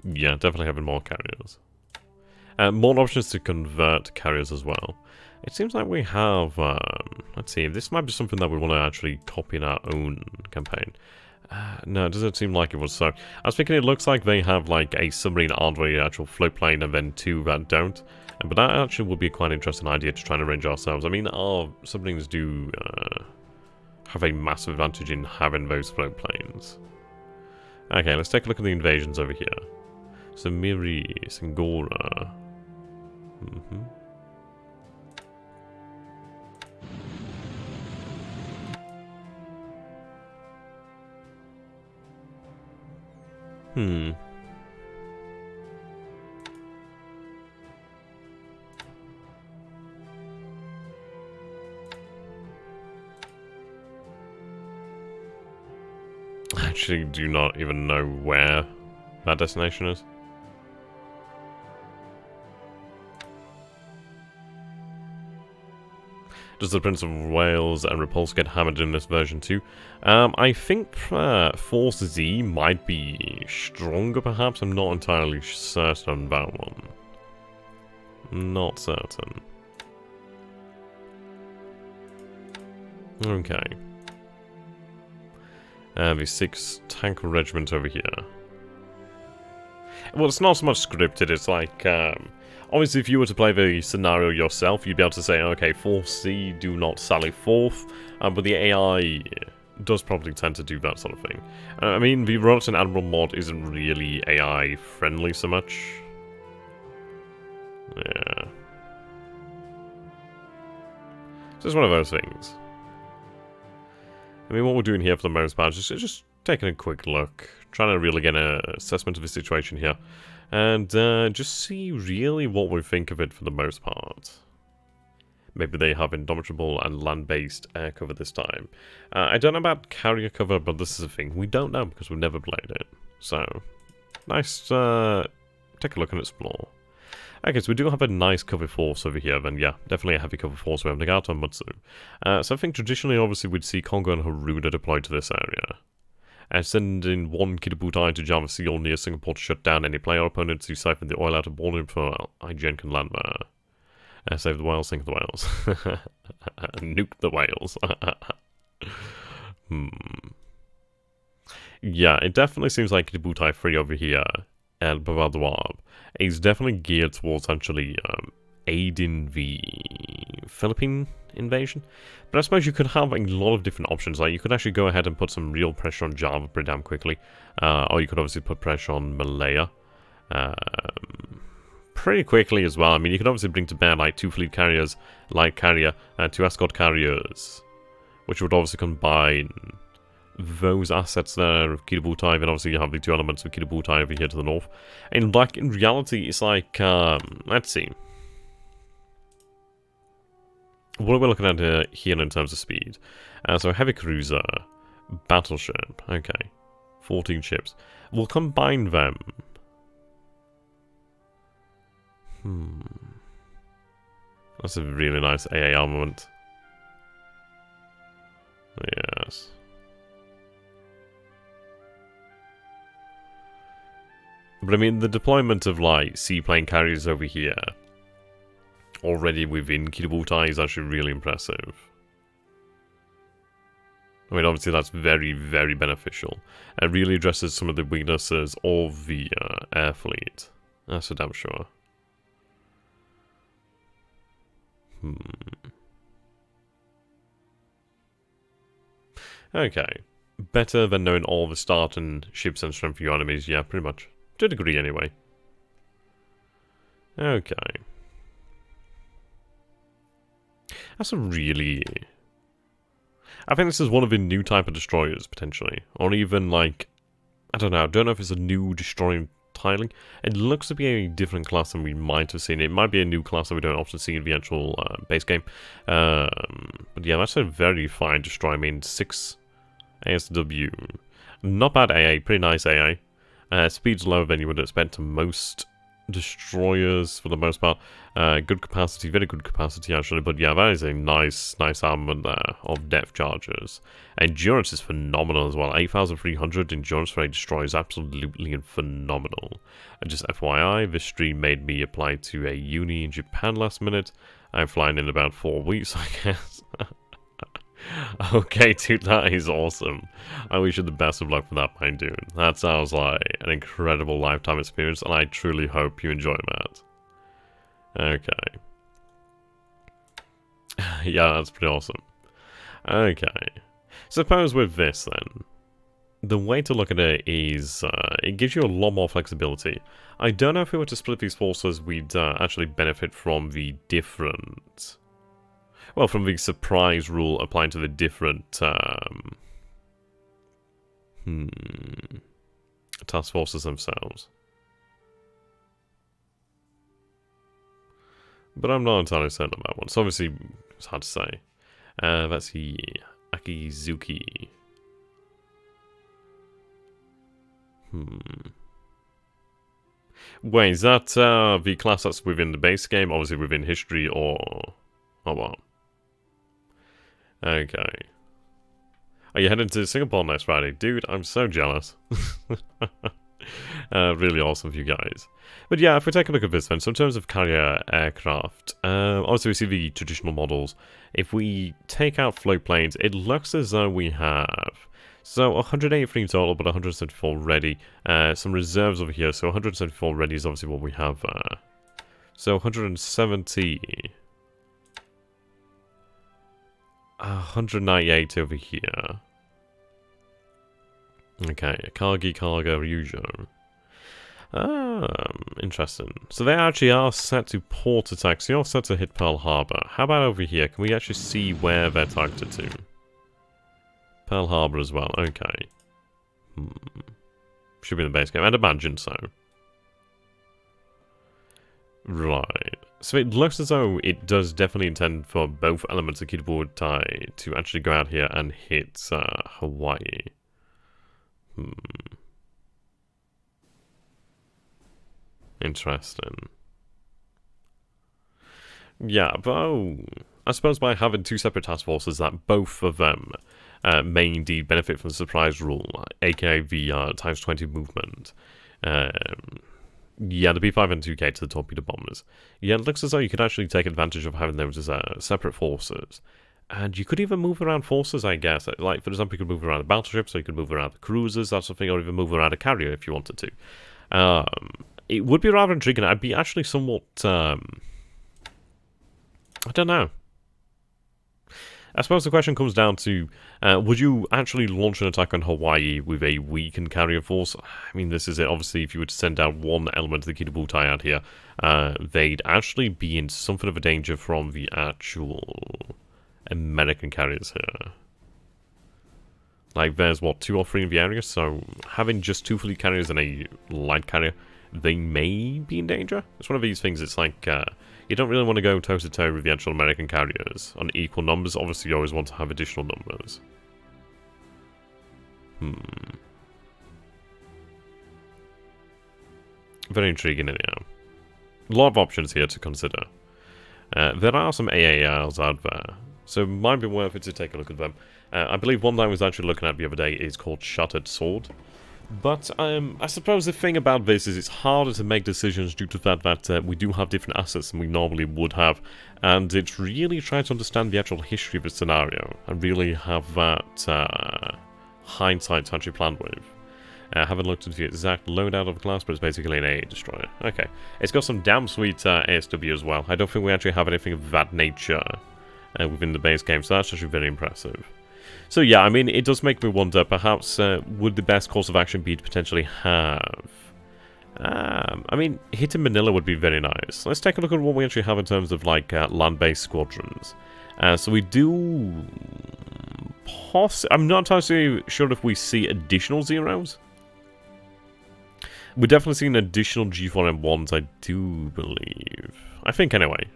Yeah, definitely having more carriers. More options to convert carriers as well. It seems like we have, let's see, this might be something that we want to actually copy in our own campaign. No, it doesn't seem like it was so. I was thinking it looks like they have like a submarine armory, actual float plane, and then two that don't. But that actually would be quite an interesting idea to try and arrange ourselves. I mean, our submarines do have a massive advantage in having those float planes. Okay, let's take a look at the invasions over here. Samiri, Sangora. I actually do not even know where that destination is. Does the Prince of Wales and Repulse get hammered in this version too? I think Force Z might be stronger perhaps. I'm not entirely certain on that one. Not certain. Okay. The 6 tank regiment over here. Well, it's not so much scripted, it's like, obviously if you were to play the scenario yourself, you'd be able to say, okay, Force C, do not sally forth, but the AI does probably tend to do that sort of thing. I mean, the Rotten Admiral mod isn't really AI-friendly so much. Yeah. So it's one of those things. I mean, what we're doing here for the most part is just taking a quick look, trying to really get an assessment of the situation here, and just see really what we think of it for the most part. Maybe they have indomitable and land-based air cover this time. I don't know about carrier cover, but this is a thing we don't know because we've never played it. So, nice to take a look and explore. Okay, so we do have a nice cover force over here, then yeah, definitely a heavy cover force we have Nagato and Mutsu. So I think traditionally, obviously, we'd see Kongo and Haruna deployed to this area. And send in one Kitabutai to Java Sea or near Singapore to shut down any player opponents who siphon the oil out of boarding for IGN can land there. Save the whales, sink the whales. Nuke the whales. Yeah, it definitely seems like Kitabutai 3 over here. El Bavadwab is definitely geared towards actually aiding the Philippine invasion. But I suppose you could have a lot of different options. Like you could actually go ahead and put some real pressure on Java pretty damn quickly. Or you could obviously put pressure on Malaya pretty quickly as well. I mean, you could obviously bring to bear like 2 fleet carriers, light carrier, and 2 escort carriers, which would obviously combine those assets there of Kitabutai, and obviously you have the 2 elements of Kitabutai over here to the north. And like in reality, it's like let's see. What are we looking at here in terms of speed? So heavy cruiser, battleship, okay, 14 ships. We'll combine them. That's a really nice AA armament. Yes. But I mean, the deployment of like seaplane carriers over here already within Kitabutai is actually really impressive. I mean, obviously that's very, very beneficial. It really addresses some of the weaknesses of the air fleet. That's for damn sure. Okay. Better than knowing all the start and ships and strength for your enemies, yeah, pretty much. To a degree, anyway. Okay. That's a really... I think this is one of the new type of destroyers, potentially. Or even, like... I don't know if it's a new destroying tiling. It looks to be a different class than we might have seen. It might be a new class that we don't often see in the actual base game. But yeah, that's a very fine destroyer. I mean, 6 ASW. Not bad AA, pretty nice AA. Speed's lower than you would expect to most destroyers for the most part. Good capacity, very good capacity actually, but yeah, that is a nice armament there of depth charges. Endurance is phenomenal as well. 8,300 endurance for a destroyer is absolutely phenomenal. And just FYI, this stream made me apply to a uni in Japan last minute. I'm flying in about 4 weeks, I guess. Okay, dude, that is awesome. I wish you the best of luck with that, my dude. That sounds like an incredible lifetime experience, and I truly hope you enjoy that. Okay. Yeah, that's pretty awesome. Okay. Suppose with this, then, the way to look at it is, it gives you a lot more flexibility. I don't know if we were to split these forces, we'd actually benefit from the different... Well, from the surprise rule applying to the different task forces themselves. But I'm not entirely certain on that one. So obviously, it's hard to say. Let's see. Akizuki. Wait, is that the class that's within the base game? Obviously within history or what? Okay. Are you heading to Singapore next Friday? Dude, I'm so jealous. Really awesome for you guys. But yeah, if we take a look at this then, so in terms of carrier aircraft, obviously we see the traditional models. If we take out float planes, it looks as though we have... So 183 total, but 174 ready. Some reserves over here, so 174 ready is obviously what we have. So 170... 198 over here. Okay, Kargi, Karga, Ryujo. Interesting. So they actually are set to port attacks. You're set to hit Pearl Harbor. How about over here? Can we actually see where they're targeted to? Pearl Harbor as well. Okay. Should be in the base game. I'd imagine so. Right. So it looks as though it does definitely intend for both elements of Kidobutai Tai to actually go out here and hit Hawaii. Interesting. Yeah, but I suppose by having two separate task forces that both of them may indeed benefit from the surprise rule, aka the times 20 movement. Yeah, the B5 and 2K to the torpedo bombers. Yeah, it looks as though you could actually take advantage of having those as separate forces. And you could even move around forces, I guess. Like, for example, you could move around the battleships, or you could move around the cruisers, that sort of thing, or even move around a carrier if you wanted to. It would be rather intriguing. I'd be actually somewhat... I don't know. I suppose the question comes down to, would you actually launch an attack on Hawaii with a weakened carrier force? I mean, this is it. Obviously, if you were to send out one element of the Kidobutai out here, they'd actually be in something of a danger from the actual American carriers here. Like, there's, what, 2 or 3 in the area? So, having just 2 fleet carriers and a light carrier, they may be in danger. It's one of these things, it's like... you don't really want to go toe-to-toe with the actual American carriers on equal numbers. Obviously, you always want to have additional numbers. Very intriguing, anyhow. A lot of options here to consider. There are some AARs out there, so it might be worth it to take a look at them. I believe one that I was actually looking at the other day is called Shattered Sword. But I suppose the thing about this is it's harder to make decisions due to the fact that we do have different assets than we normally would have, and it's really trying to understand the actual history of the scenario and really have that hindsight to actually plan with. I haven't looked into the exact loadout of the class, but it's basically an AA destroyer. Okay, it's got some damn sweet ASW as well. I don't think we actually have anything of that nature within the base game, so that's actually very impressive. So yeah, I mean, it does make me wonder, perhaps, would the best course of action be to potentially have... I mean, hitting Manila would be very nice. Let's take a look at what we actually have in terms of, like, land-based squadrons. So we do... I'm not entirely sure if we see additional zeros. We're definitely seeing additional G4M1s, I do believe. I think, anyway.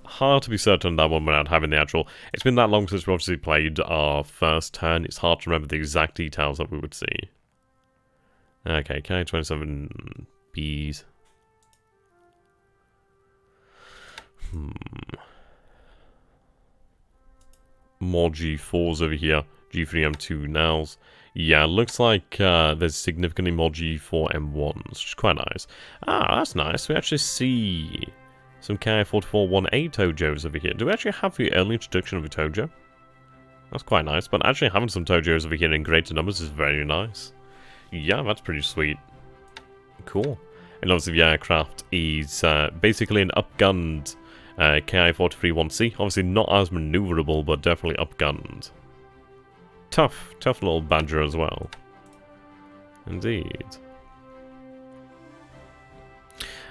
Hard to be certain on that one without having the actual... It's been that long since we obviously played our first turn. It's hard to remember the exact details that we would see. Okay, K27... Bees. More G4s over here. G3M2 nows. Yeah, looks like there's significantly more G4M1s, which is quite nice. Ah, that's nice. We actually see some Ki-44-1A Tojos over here. Do we actually have the early introduction of a Tojo? That's quite nice, but actually having some Tojos over here in greater numbers is very nice. Yeah, that's pretty sweet. Cool. And obviously the aircraft is basically an upgunned Ki-43-1C. Obviously not as maneuverable, but definitely upgunned. Tough little badger as well. Indeed.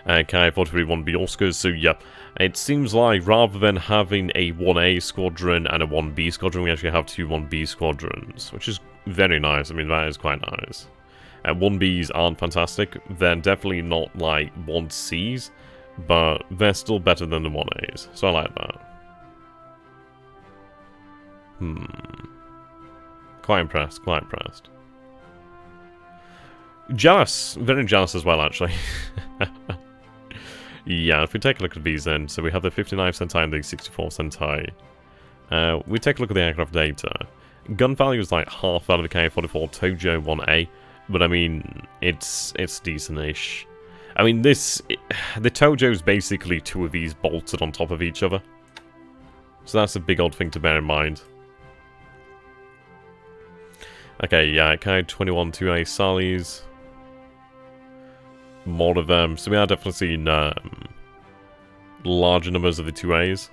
Ki-43-1B Oscars, so yeah, it seems like rather than having a 1A squadron and a 1B squadron, we actually have two 1B squadrons, which is very nice. I mean, that is quite nice. 1Bs aren't fantastic. They're definitely not like 1Cs, but they're still better than the 1As, so I like that. Quite impressed, quite impressed. Jealous, very jealous as well, actually. Yeah, if we take a look at these then, so we have the 59th Sentai and the 64th Sentai. We take a look at the aircraft data. Gun value is like half that of the Ki-44 Tojo 1A, but I mean, it's decent-ish. I mean, the Tojo is basically two of these bolted on top of each other. So that's a big odd thing to bear in mind. Okay, yeah, Ki-21 2A Sallies. More of them. So we are definitely seeing larger numbers of the 2As.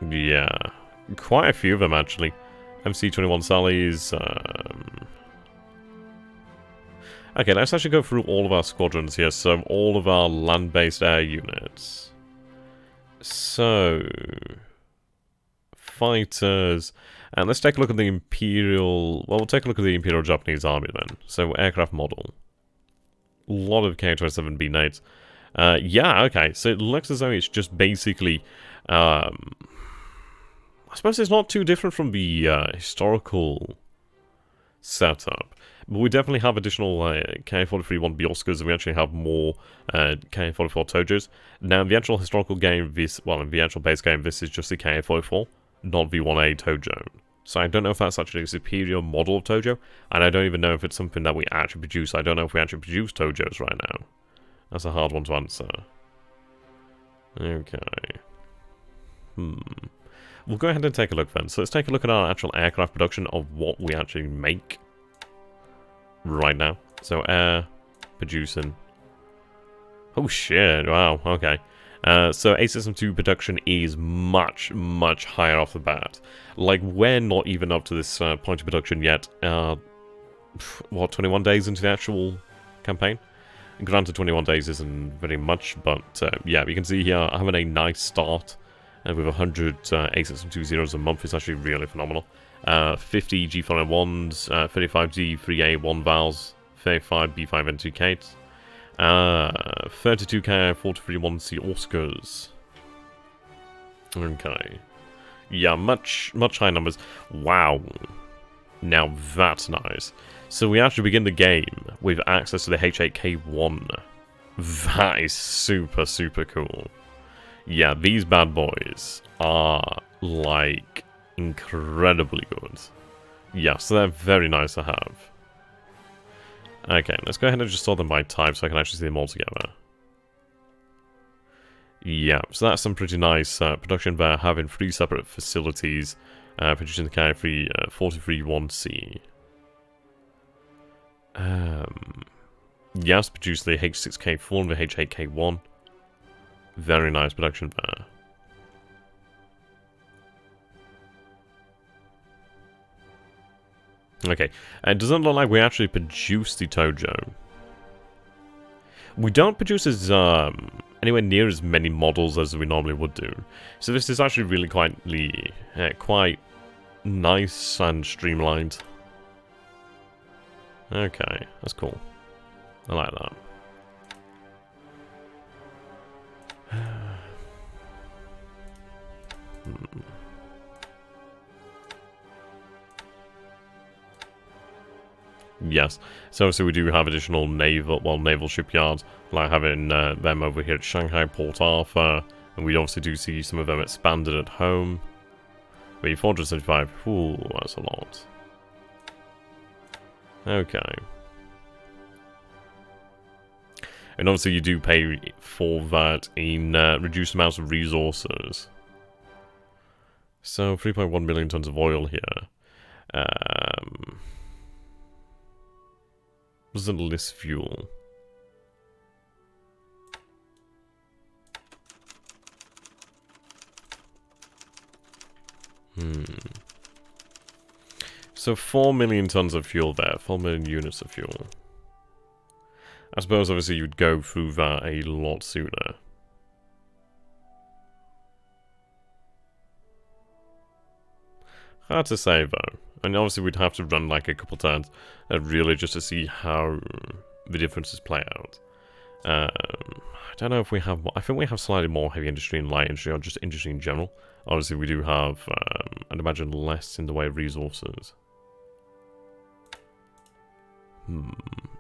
Yeah. Quite a few of them, actually. MC-21 Sallies. Okay, let's actually go through all of our squadrons here. So, all of our land-based air units. So... fighters... And let's take a look at the Imperial... Well, we'll take a look at the Imperial Japanese Army then. So, aircraft model. A lot of K-27B Knights. Yeah, okay. So, it looks as though it's just basically... I suppose it's not too different from the historical setup. But we definitely have additional Ki-43-1B Oscars, and we actually have more Ki-44 Tojos. Now, in the actual historical game, in the actual base game, this is just the Ki-44, not the 1A Tojo. So I don't know if that's actually a superior model of Tojo, and I don't even know if it's something that we actually produce. I don't know if we actually produce Tojos right now. That's a hard one to answer. Okay. We'll go ahead and take a look then. So let's take a look at our actual aircraft production of what we actually make right now. So air, producing. Oh shit, wow, okay. So A-System 2 production is much, much higher off the bat. Like, we're not even up to this point of production yet. What, 21 days into the actual campaign? Granted, 21 days isn't very much, but yeah, you can see here, having a nice start with 100 A-System 2 zeros a month is actually really phenomenal. 50 G4N1s, 35 G3A1 vowels, 35 B5N2 Kates. 32 Ki-43-1C Oscars. Okay. Yeah, much higher numbers. Wow. Now that's nice. So we actually begin the game with access to the H8K1. That is super, super cool. Yeah, these bad boys are, like, incredibly good. Yeah, so they're very nice to have. Okay, let's go ahead and just sort them by type so I can actually see them all together. Yeah, so that's some pretty nice production there, having 3 separate facilities producing the Ki-43-1C. Yes, produce the H6K4 and the H8K1. Very nice production there. Okay, it doesn't look like we actually produce the Tojo. We don't produce as anywhere near as many models as we normally would do. So this is actually really quite nice and streamlined. Okay, that's cool. I like that. Yes. So obviously we do have additional naval shipyards, like having them over here at Shanghai, Port Arthur, and we obviously do see some of them expanded at home. Wait, 475. Ooh, that's a lot. Okay. And obviously you do pay for that in reduced amounts of resources. So 3.1 million tons of oil here. Doesn't list fuel. So 4 million tons of fuel there, 4 million units of fuel. I suppose obviously you'd go through that a lot sooner. Hard to say though. And obviously we'd have to run like a couple times really just to see how the differences play out. I don't know if we have... I think we have slightly more heavy industry and light industry, or just industry in general. Obviously we do have, I'd imagine, less in the way of resources.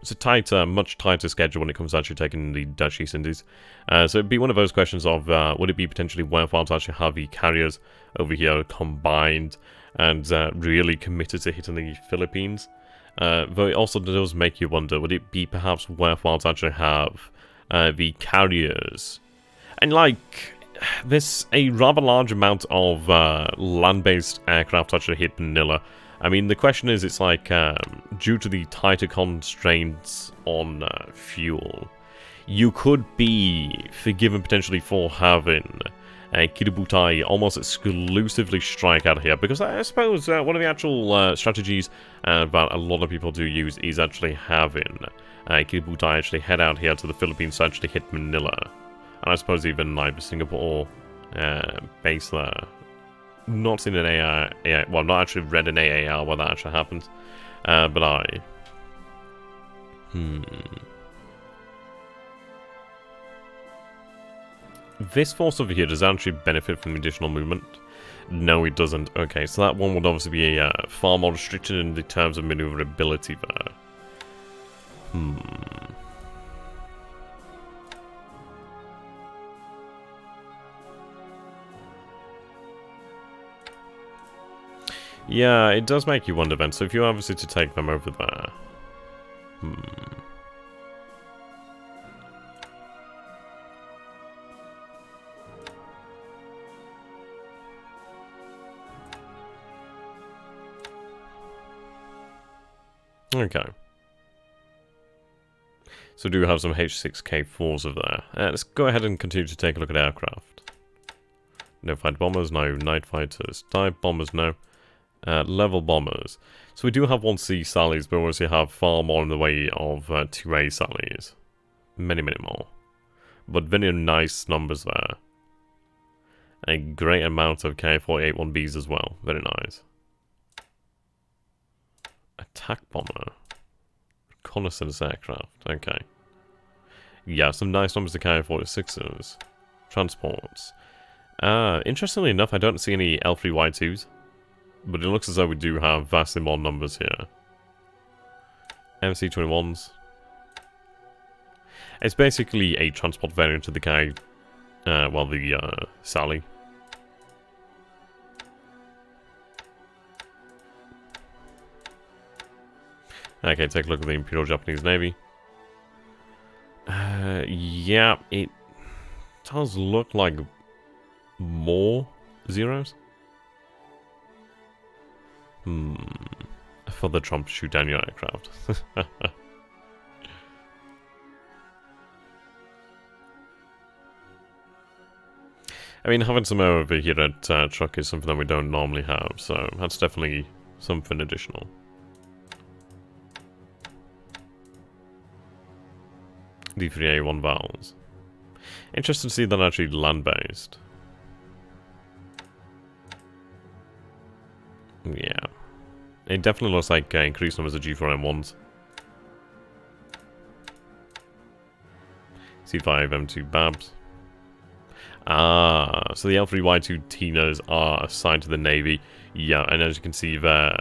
It's a tighter, much tighter schedule when it comes to actually taking the Dutch East Indies. So it'd be one of those questions of, would it be potentially worthwhile to actually have the carriers over here combined and really committed to hitting the Philippines? Though it also does make you wonder, would it be perhaps worthwhile to actually have the carriers? And like, there's a rather large amount of land-based aircraft actually hit Manila. I mean, the question is, it's like, due to the tighter constraints on fuel, you could be forgiven potentially for having Kiributai almost exclusively strike out here, because I suppose one of the actual strategies that a lot of people do use is actually having Kiributai actually head out here to the Philippines to actually hit Manila. And I suppose even like the Singapore base there. Not seen an AI, well, not actually read an AAR where that actually happens, but I... This force over here does actually benefit from additional movement. No, it doesn't. Okay, so that one would obviously be far more restricted in the terms of maneuverability there. Yeah, it does make you wonder then. So if you're obviously to take them over there... Okay. So do have some H6K4s over there. Let's go ahead and continue to take a look at aircraft. No fighter bombers, no night fighters. Dive bombers, no. Level bombers. So we do have 1C Sallies, but we also have far more in the way of 2A Sallies. Many, many more. But very nice numbers there. A great amount of K481Bs as well. Very nice. Attack bomber. Reconnaissance aircraft. Okay. Yeah, some nice numbers of K46s. Transports. Interestingly enough, I don't see any L3Y2s. But it looks as though we do have vastly more numbers here. MC-21s. It's basically a transport variant of the K... well, the Sally. Okay, take a look at the Imperial Japanese Navy. Yeah, it does look like more zeros. For the Trump shoot down your aircraft. I mean, having some over here at truck is something that we don't normally have, so that's definitely something additional. D3A1 vowels. Interesting to see that actually land-based. Yeah. It definitely looks like increased numbers of G4M1s. C5 M2 Babs. Ah, so the L3Y2 Tinas are assigned to the Navy. Yeah, and as you can see, they're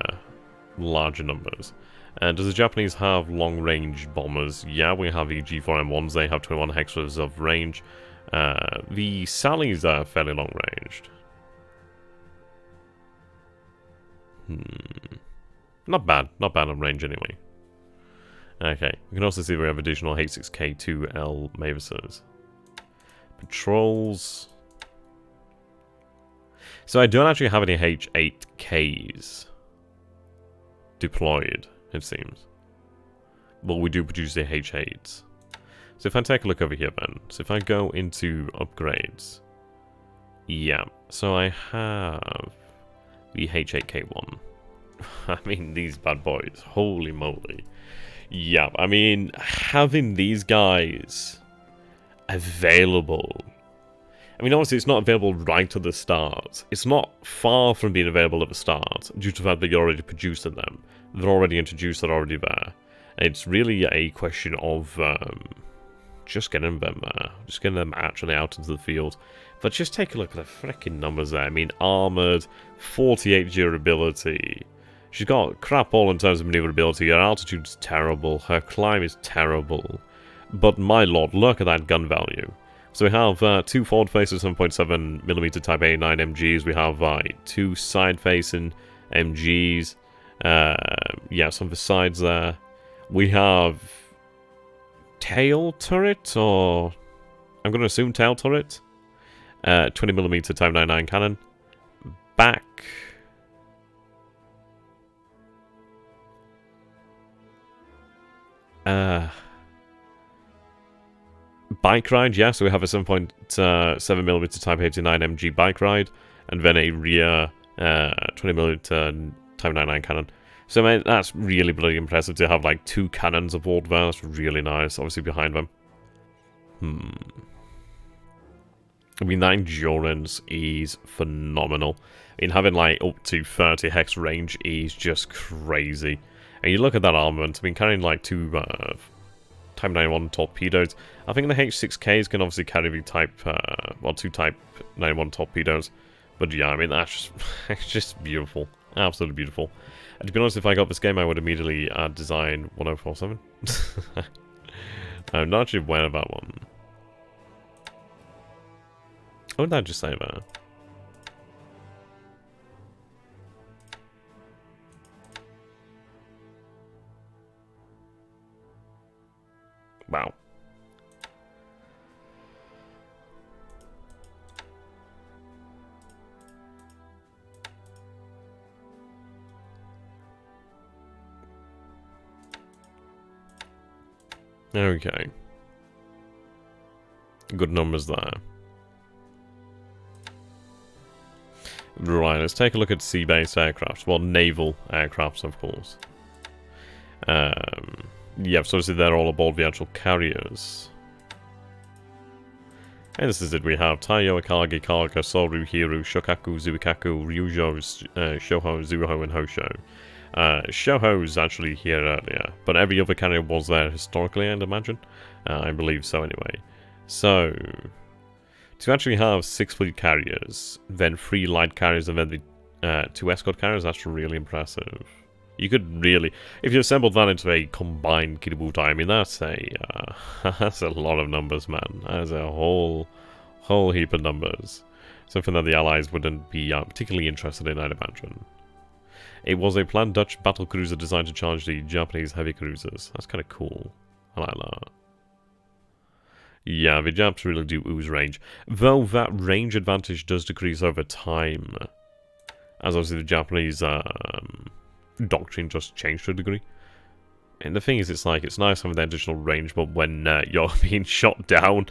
larger numbers. Does the Japanese have long-range bombers? Yeah, we have the G4M1s. They have 21 hexas of range. The Sallies are fairly long-ranged. Not bad. Not bad on range, anyway. Okay. We can also see we have additional H6K2L Mavises. Patrols. So I don't actually have any H8Ks deployed, it seems. Well, we do produce the H8s. So if I take a look over here then, so if I go into upgrades, yeah, so I have the H8K1. I mean, these bad boys, holy moly. Yeah, I mean, having these guys available, I mean, obviously it's not available right at the start. It's not far from being available at the start, due to the fact that you're already producing them. They're already introduced, they're already there. It's really a question of just getting them there. Just getting them actually out into the field. But just take a look at the freaking numbers there. I mean, armoured, 48 durability. She's got crap all in terms of maneuverability. Her altitude's terrible. Her climb is terrible. But my lord, look at that gun value. So we have 2 forward-facing 7.7mm Type A9 MGs. We have 2 side-facing MGs. Yeah, some for sides there. We have tail turret, or I'm going to assume tail turret. 20mm Type 99 cannon. Back. Bike ride, yeah, so we have a 7.7mm Type 89 MG bike ride, and then a rear 20mm Type 99 cannon. So, man, that's really bloody impressive to have, like, 2 cannons aboard there. That's really nice, obviously, behind them. I mean, that endurance is phenomenal. I mean, having, like, up to 30 hex range is just crazy. And you look at that armament, I mean, carrying, like, 2 Type 91 torpedoes. I think the H6Ks can obviously carry the Type, 2 Type 91 torpedoes. But yeah, I mean, that's just, it's just beautiful. Absolutely beautiful. And to be honest, if I got this game, I would immediately add design 1047. I'm not actually aware of that one. What did I just say there? Wow. Okay. Good numbers there. Right, let's take a look at sea-based aircraft. Well, naval aircrafts, of course. Yeah, so obviously they're all aboard the actual carriers. And this is it. We have Taiyo, Akagi, Kaga, Soru, Hiru, Shokaku, Zuikaku, Ryujo, Shoho, Zuho, and Hosho. Shoho's actually here earlier, but every other carrier was there historically, I'd imagine. I believe so anyway. So, to actually have 6 fleet carriers, then 3 light carriers, and then the 2 escort carriers, that's really impressive. You could really, if you assembled that into a combined Kiributai, I mean, that's a lot of numbers, man. That's a whole heap of numbers. Something that the Allies wouldn't be particularly interested in, I'd imagine. It was a planned Dutch battle cruiser designed to challenge the Japanese heavy cruisers. That's kind of cool. I like that. Yeah, the Japs really do ooze range. Though that range advantage does decrease over time. As obviously the Japanese doctrine just changed to a degree. And the thing is, it's like, it's nice having that additional range, but when you're being shot down,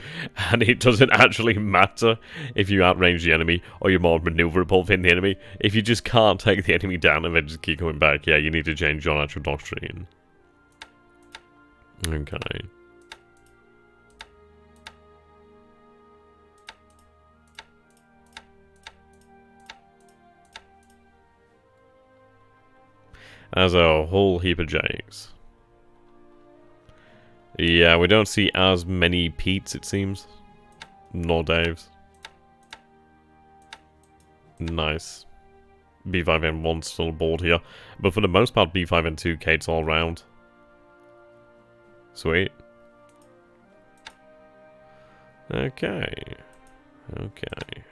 and it doesn't actually matter if you outrange the enemy, or you're more maneuverable than the enemy, if you just can't take the enemy down and then just keep going back, yeah, you need to change your actual doctrine. Okay. There's a whole heap of Jakes. Yeah, we don't see as many Petes, it seems. Nor Daves. Nice. B5N1's still aboard here. But for the most part, B5N2 Kate's all round. Sweet. Okay. Okay.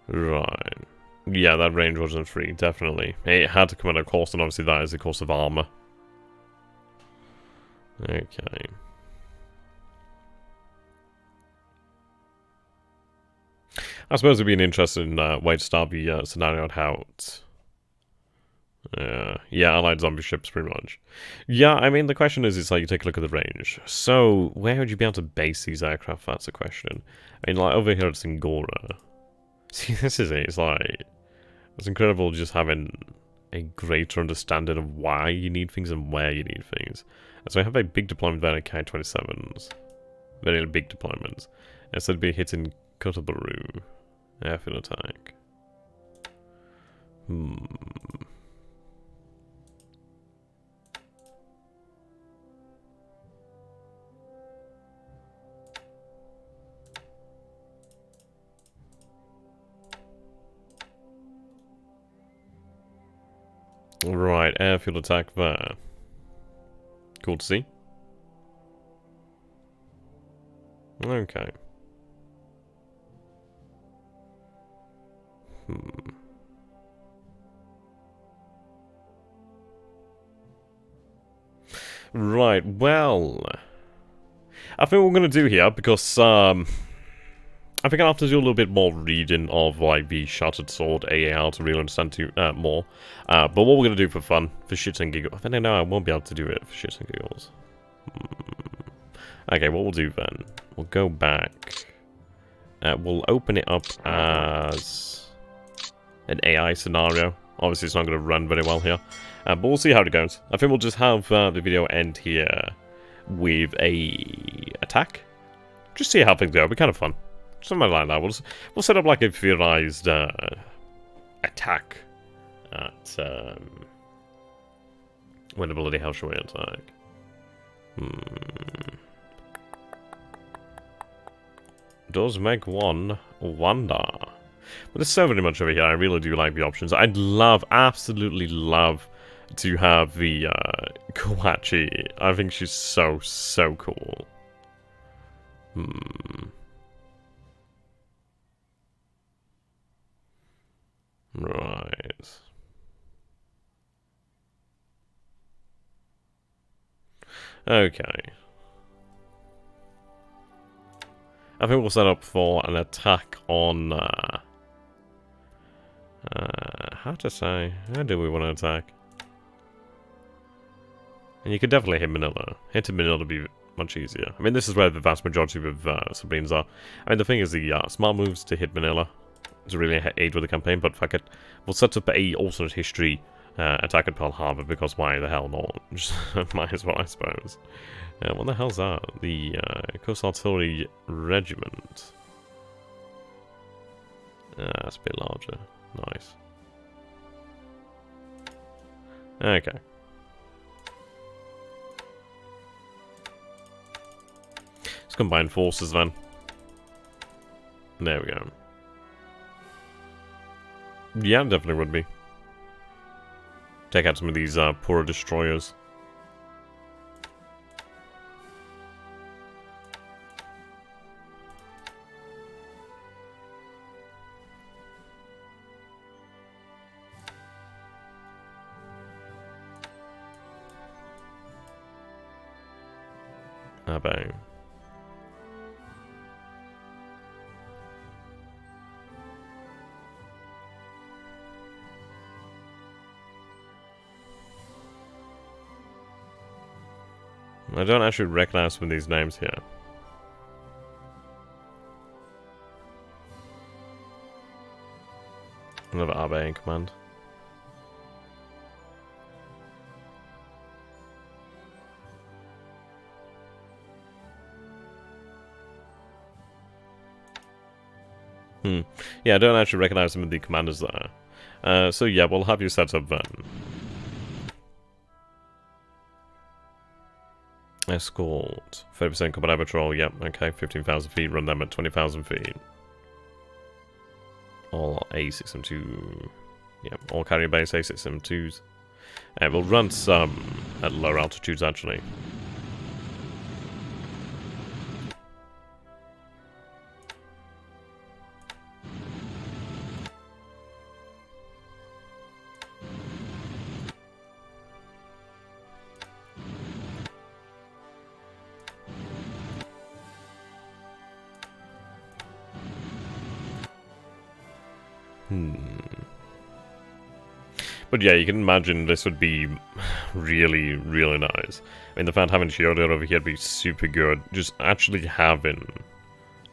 Right. Yeah, that range wasn't free, definitely. It had to come at a cost, and obviously that is the cost of armor. Okay. I suppose it'd be an interesting way to start the scenario out. Yeah, allied zombie ships, pretty much. Yeah, I mean, the question is, it's like, you take a look at the range. So, where would you be able to base these aircraft? That's the question. I mean, like, over here it's Ngora. See, this is it. It's like, it's incredible just having a greater understanding of why you need things and where you need things. And so I have a big deployment there in Ki-27s. Very big deployments. Instead of be hitting Kotoburu. Airfield attack. Right, airfield attack there. Cool to see. Okay. Right, well, I think what we're going to do here, because, I think I'll have to do a little bit more reading of, like, the Shattered Sword AAR to really understand more. But what we're going to do for fun, for shits and giggles, I think I won't be able to do it for shits and giggles. Okay, what we'll do then, we'll go back. We'll open it up as an AI scenario. Obviously, it's not going to run very well here. But we'll see how it goes. I think we'll just have the video end here with a attack. Just see how things go. It'll be kind of fun. Something like that. We'll set up like a theorized attack at when the bloody hell shall we attack? Does make one wonder. But there's so very much over here. I really do like the options. I'd love, absolutely love, to have the Kawachi. I think she's so cool. Right. Okay. I think we'll set up for an attack on, how to say, how do we want to attack? And you could definitely hit Manila. Hitting Manila would be much easier. I mean, this is where the vast majority of submarines are. I mean, the thing is, the smart moves to hit Manila to really aid with the campaign, but fuck it. We'll set up a alternate history attack at Pearl Harbor, because why the hell not? Just might as well, I suppose. What the hell's that? The Coast Artillery Regiment. That's a bit larger. Nice. Okay. Let's combine forces then. There we go. Yeah, definitely would be. Take out some of these poorer destroyers. Bang. I don't actually recognize some of these names here. Another RBA in command. Yeah, I don't actually recognize some of the commanders there. So yeah, we'll have you set up then. Escort. 30% combat patrol, yep, okay, 15,000 feet, run them at 20,000 feet. All A6M2... Yep, all carrier base A6M2s. We'll run some at lower altitudes, actually. But yeah, you can imagine this would be really, really nice. I mean, the fact having Shioda over here would be super good. Just actually having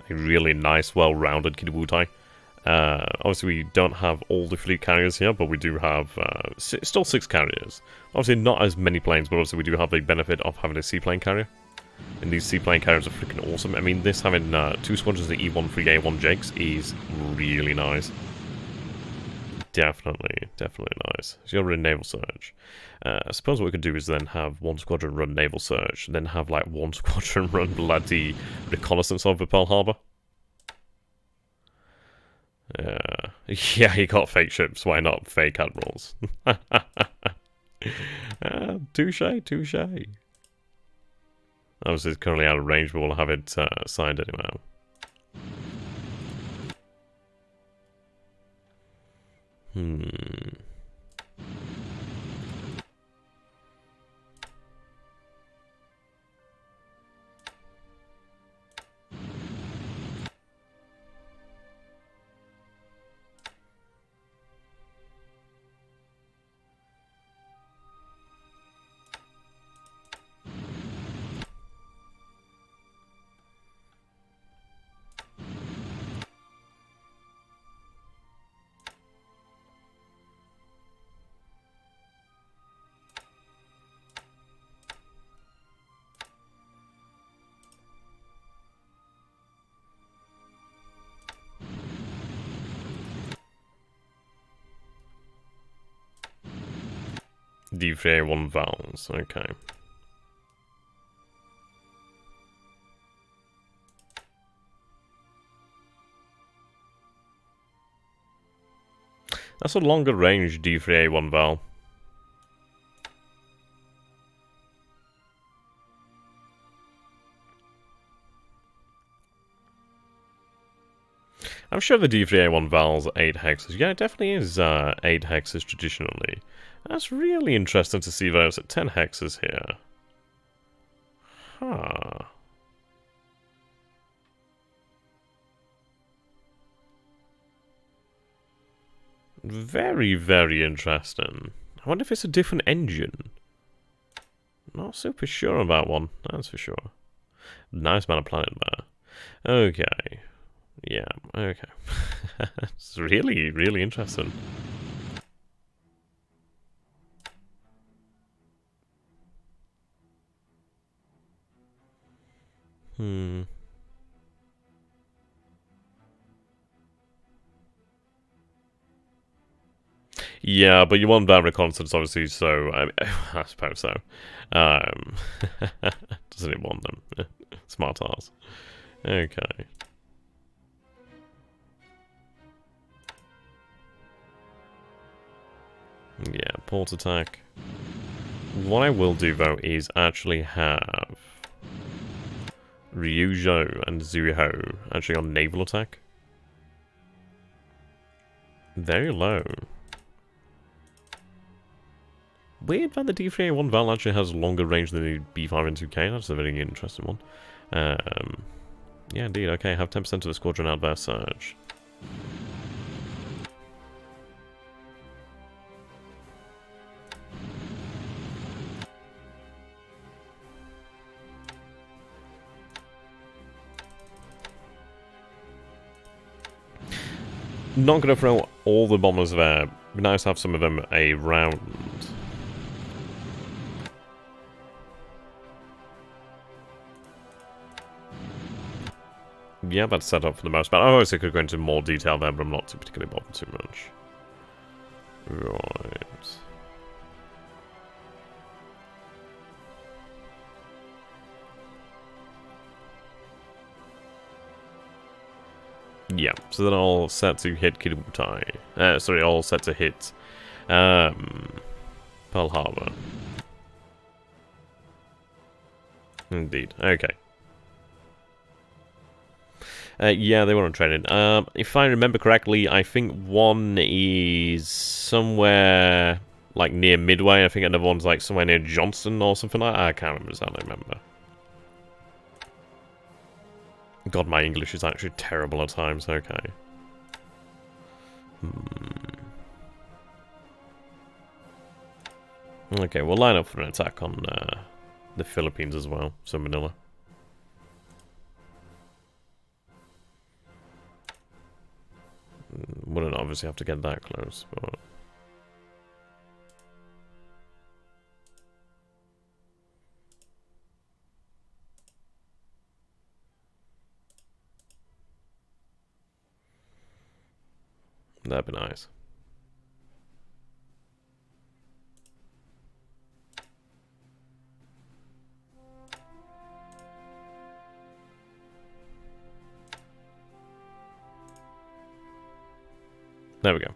a really nice, well-rounded Kidobutai. Obviously, we don't have all the fleet carriers here, but we do have still 6 carriers. Obviously, not as many planes, but also we do have the benefit of having a seaplane carrier. And these seaplane carriers are freaking awesome. I mean, this having 2 squadrons of E-13A1 Jakes is really nice. Definitely nice. So you're running naval search. I suppose what we could do is then have 1 squadron run naval search, and then have like 1 squadron run bloody reconnaissance over Pearl Harbor. Yeah, you got fake ships. Why not fake admirals? Touche. Obviously, it's currently out of range, but we'll have it signed anyway. D3A1 vowels, okay. That's a longer range D3A1 vowel. I'm sure the D3A1 vowels are 8 hexes. Yeah, it definitely is 8 hexes traditionally. That's really interesting to see those at 10 hexes here. Huh. Very, very interesting. I wonder if it's a different engine. Not super sure about one, that's for sure. Nice amount of planet there. Okay. Yeah, okay. It's really, really interesting. Yeah, but you want that reconnaissance, obviously, so... I suppose so. Doesn't it want them? Smart ass. Okay. Yeah, port attack. What I will do, though, is actually have Ryujo and Zuiho actually on naval attack. Very low. Weird that the D3A1 Val actually has longer range than the B5 and 2K. That's a very interesting one. Yeah, indeed. Okay, have 10% of the squadron out there surge. Not gonna throw all the bombers there. Be nice to have some of them around. Yeah, that's set up for the most part. I obviously could go into more detail there, but I'm not too particularly bothered too much. Right. Yeah, so then all set to hit Kibutai. Sorry, all set to hit Pearl Harbor. Indeed. Okay. Yeah, they want to train it. If I remember correctly, I think one is somewhere like near Midway. I think another one's like somewhere near Johnston or something like that. I can't remember exactly. Remember. God, my English is actually terrible at times. Okay. Okay, we'll line up for an attack on the Philippines as well. So Manila. Wouldn't obviously have to get that close, but... that'd be nice. There we go.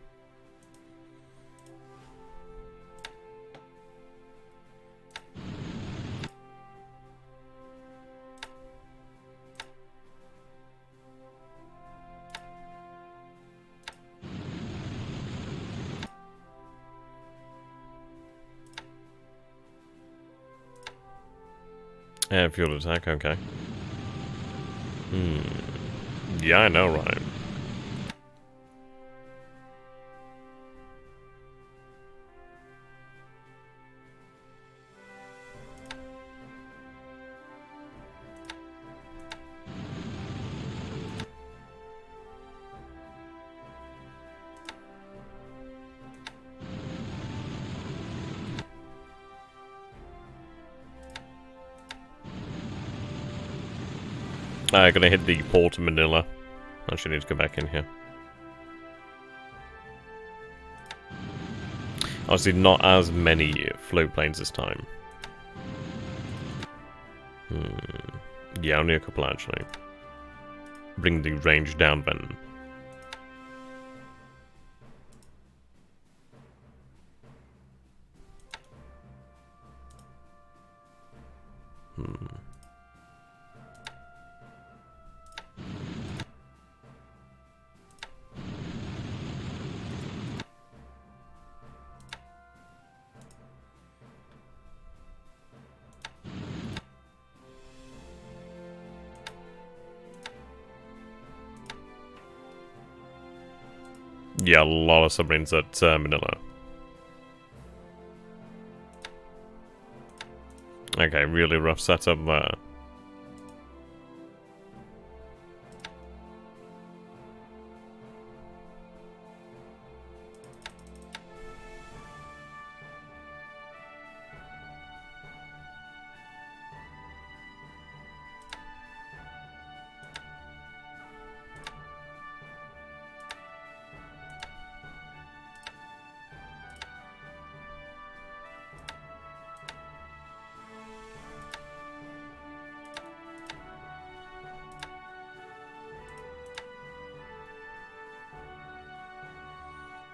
Airfield attack, okay. Yeah, I know, right? Gonna hit the port of Manila. Actually need to go back in here. Obviously not as many float planes this time. Yeah, only a couple actually. Bring the range down then. Yeah, a lot of submarines at Manila. Okay, really rough setup there.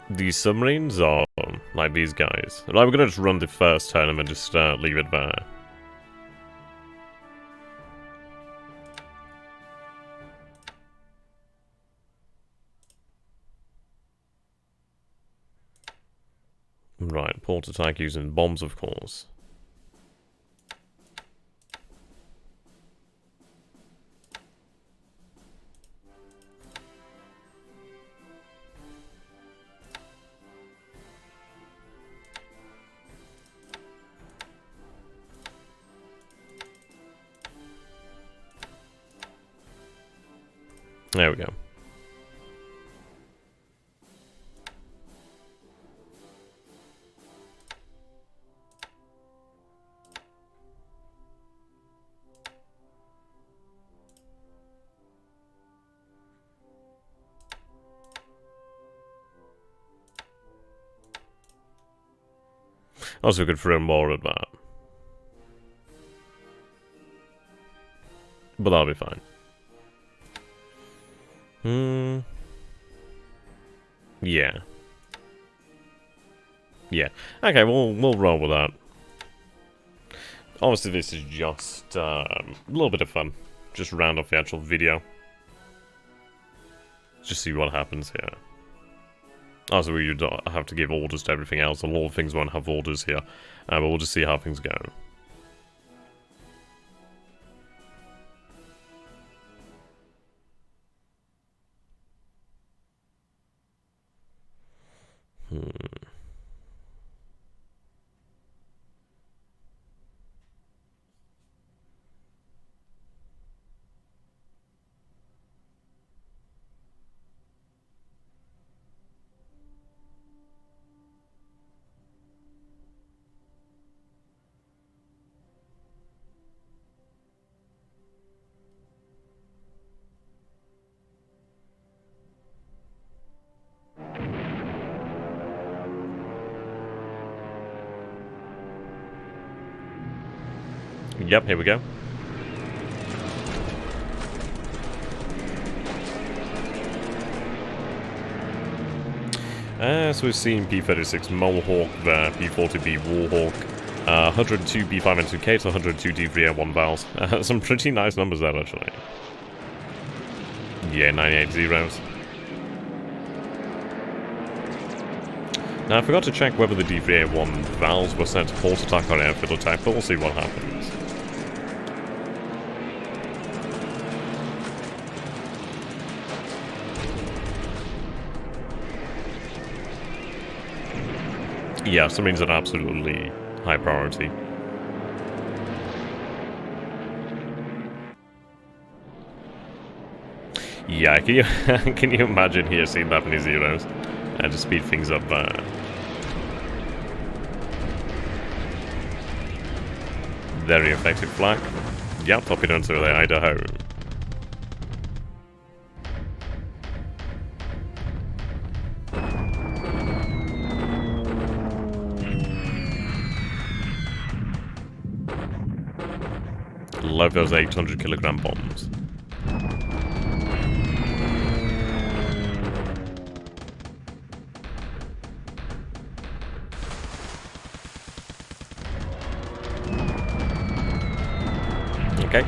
These submarines are like these guys. Like, we're gonna just run the first turn and just leave it there. Right, port attack using bombs, of course. There we go. Also, we could throw more at that. But that'll be fine. Yeah. Yeah. Okay, we'll roll with that. Obviously, this is just a little bit of fun. Just round off the actual video. Just see what happens here. Also, we don't have to give orders to everything else. A lot of things won't have orders here. But we'll just see how things go. Yep, here we go. So we've seen P-36 Mohawk there, P-40B Warhawk, 102 B-5N2K to 102 D3A1 Vals. Some pretty nice numbers there, actually. Yeah, 98 zeros. Now, I forgot to check whether the D3A1 Vals were sent to port attack or airfield attack, but we'll see what happens. Yeah, submarines are absolutely high priority. Yeah, can you imagine here seeing that many zeros? And to speed things up there. Very effective flak. Yeah, torpedo into the Idaho. Love those 800-kilogram bombs. Okay,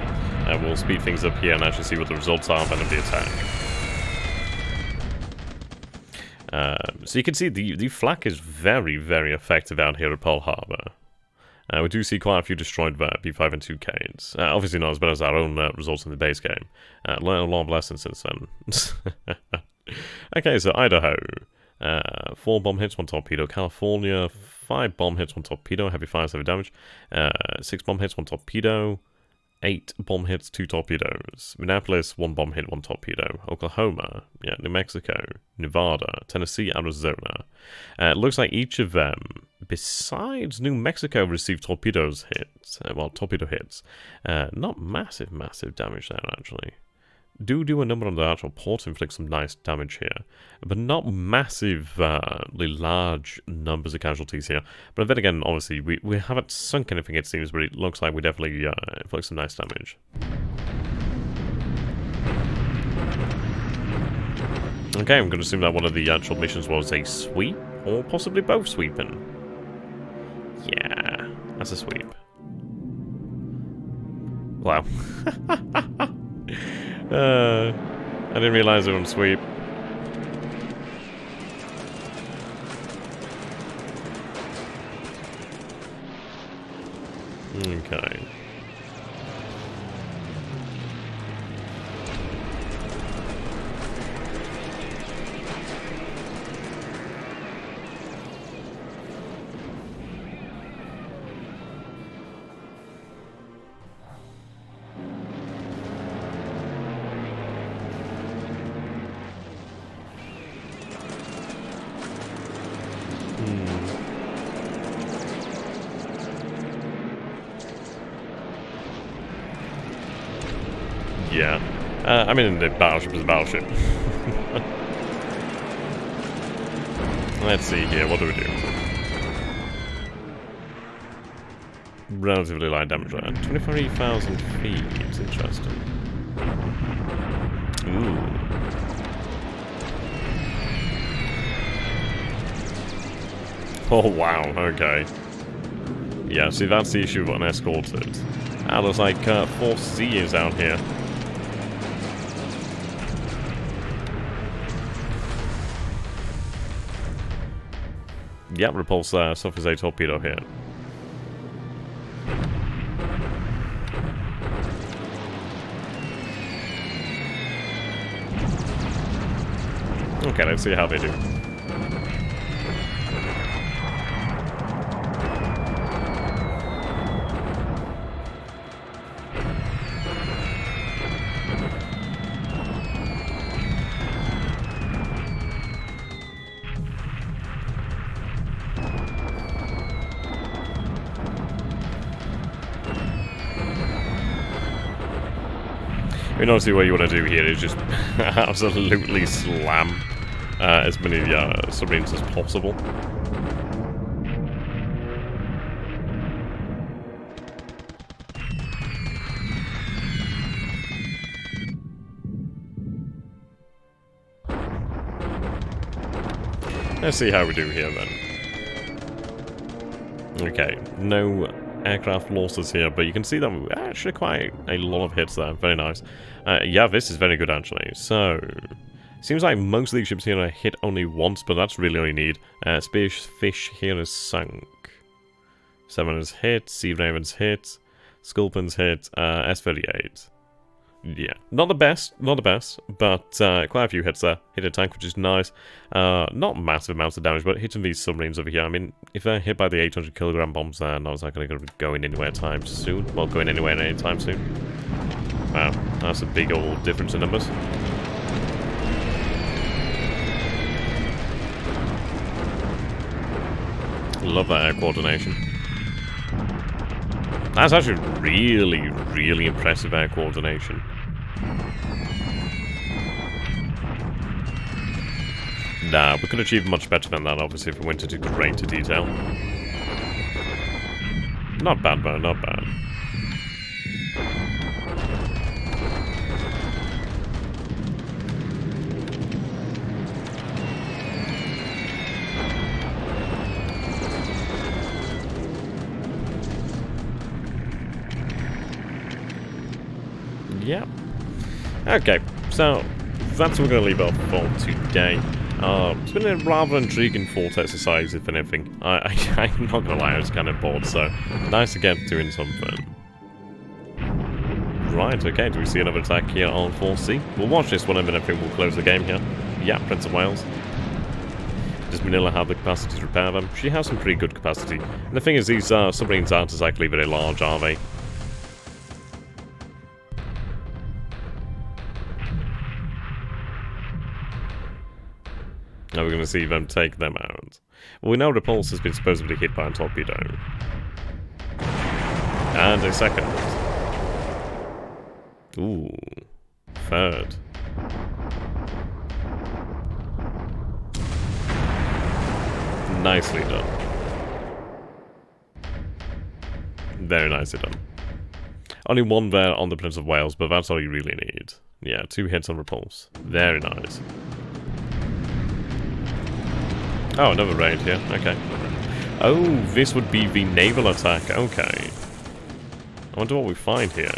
we'll speed things up here and actually see what the results are then of the attack. So you can see the flak is very, very effective out here at Pearl Harbor. We do see quite a few destroyed B-5N2Ks. Obviously not as bad as our own results in the base game. Learned a lot of lessons since then. Okay, so Idaho. 4 bomb hits, 1 torpedo. California, 5 bomb hits, 1 torpedo. Heavy fires, heavy damage. 6 bomb hits, 1 torpedo. 8 bomb hits, 2 torpedoes. Minneapolis, 1 bomb hit, 1 torpedo. Oklahoma, yeah, New Mexico, Nevada, Tennessee, Arizona. It looks like each of them, besides New Mexico, received torpedo hits. Not massive damage there, actually. Do a number on the actual port, inflict some nice damage here. But not massively large numbers of casualties here. But then again, obviously, we haven't sunk anything, it seems, but it looks like we definitely inflict some nice damage. Okay, I'm going to assume that one of the actual missions was a sweep, or possibly both sweeping. Yeah, that's a sweep. Wow. I didn't realize it was on sweep. Okay. Yeah. I mean, the battleship is a battleship. Let's see here, what do we do? relatively light damage there. 23,000 feet. It's interesting. Ooh. Oh, wow. Okay. Yeah, see, that's the issue of unescorted. Ah, looks like Force Z is out here. Yep, Repulse suffers a torpedo here. Okay, let's see how they do. I mean, obviously what you want to do here is just absolutely slam as many submarines as possible. Let's see how we do here then. Okay, no aircraft losses here, but you can see that we actually quite a lot of hits there. Very nice. Yeah, this is very good actually. So, seems like most of these ships here are hit only once, but that's really all you need. Spearfish here is sunk. 7 is hit, Sea Raven's hit, Sculpin's hit, S-38. Yeah, not the best, but quite a few hits there. Hit a tank, which is nice. Not massive amounts of damage, but hitting these submarines over here. I mean, if they're hit by the 800 kilogram bombs, they're not exactly going to be going anywhere time soon. Well, going anywhere anytime soon. Wow, that's a big old difference in numbers. Love that air coordination. That's actually really, really impressive air coordination. Nah, we could achieve much better than that, obviously, if we went into greater detail. Not bad, though, not bad. Yeah. Okay, so that's what we're going to leave off for today. It's been a rather intriguing thought exercise, if anything. I'm not going to lie, I was kind of bored, so nice to get doing something. Right, okay, do we see another attack here on 4C? We'll watch this one and then I think we'll close the game here. Yeah, Prince of Wales. Does Manila have the capacity to repair them? She has some pretty good capacity. And the thing is, these submarines aren't exactly very large, are they? Now we're going to see them take them out. Well, we know Repulse has been supposedly hit by a torpedo. And a second. Ooh. Third. Nicely done. Very nicely done. Only one there on the Prince of Wales, but that's all you really need. Yeah, 2 hits on Repulse. Very nice. Oh, another raid here. Okay. Oh, this would be the naval attack. Okay. I wonder what we find here.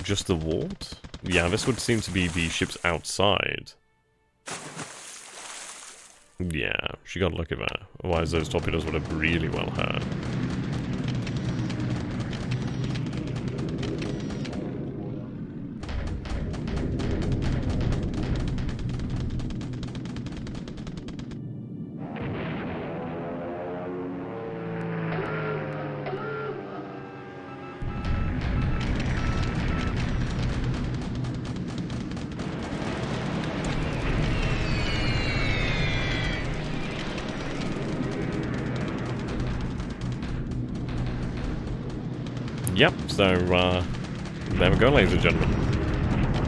Just the ward? Yeah, this would seem to be the ships outside. Yeah, she got lucky there. Otherwise, those torpedoes would have really well hurt. Yep, so, there we go, ladies and gentlemen.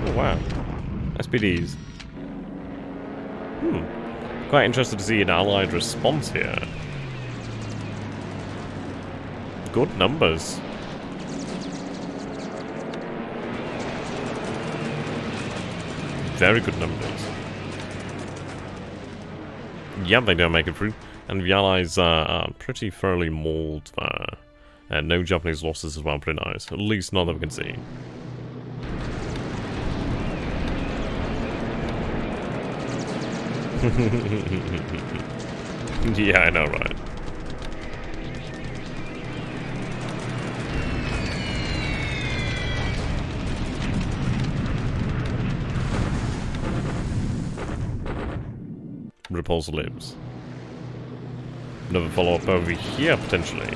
Oh, wow. SPDs. Quite interested to see an allied response here. good numbers. Very good numbers. Yeah, they don't make it through. And the Allies are pretty thoroughly mauled there. And no Japanese losses as well, pretty nice. At least none that we can see. Yeah, I know, right? Repulsor lives. Another follow-up over here, potentially.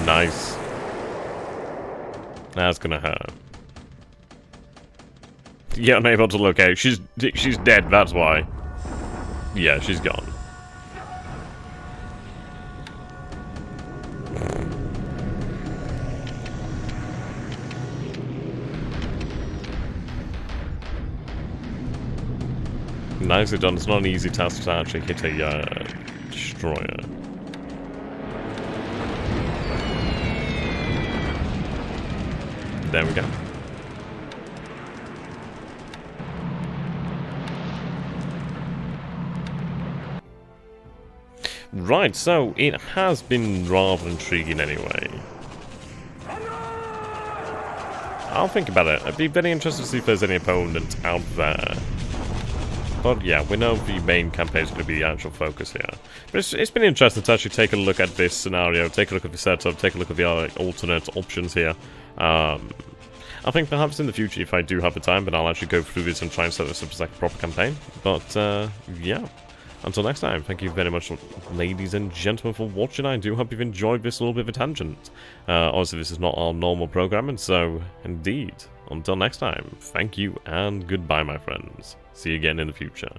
Nice. That's gonna hurt. Yeah, unable to locate. She's dead, that's why. Yeah, she's gone. Nicely done. It's not an easy task to actually hit a destroyer. There we go. Right, so it has been rather intriguing anyway. I'll think about it. I'd be very interested to see if there's any opponents out there. But yeah, we know the main campaign is going to be the actual focus here. But it's been interesting to actually take a look at this scenario, take a look at the setup, take a look at the alternate options here. I think perhaps in the future, if I do have the time, then I'll actually go through this and try and set this up as like a proper campaign. But yeah, until next time, thank you very much, ladies and gentlemen, for watching. I do hope you've enjoyed this little bit of a tangent. Obviously, this is not our normal programming, so indeed, until next time, thank you and goodbye, my friends. See you again in the future.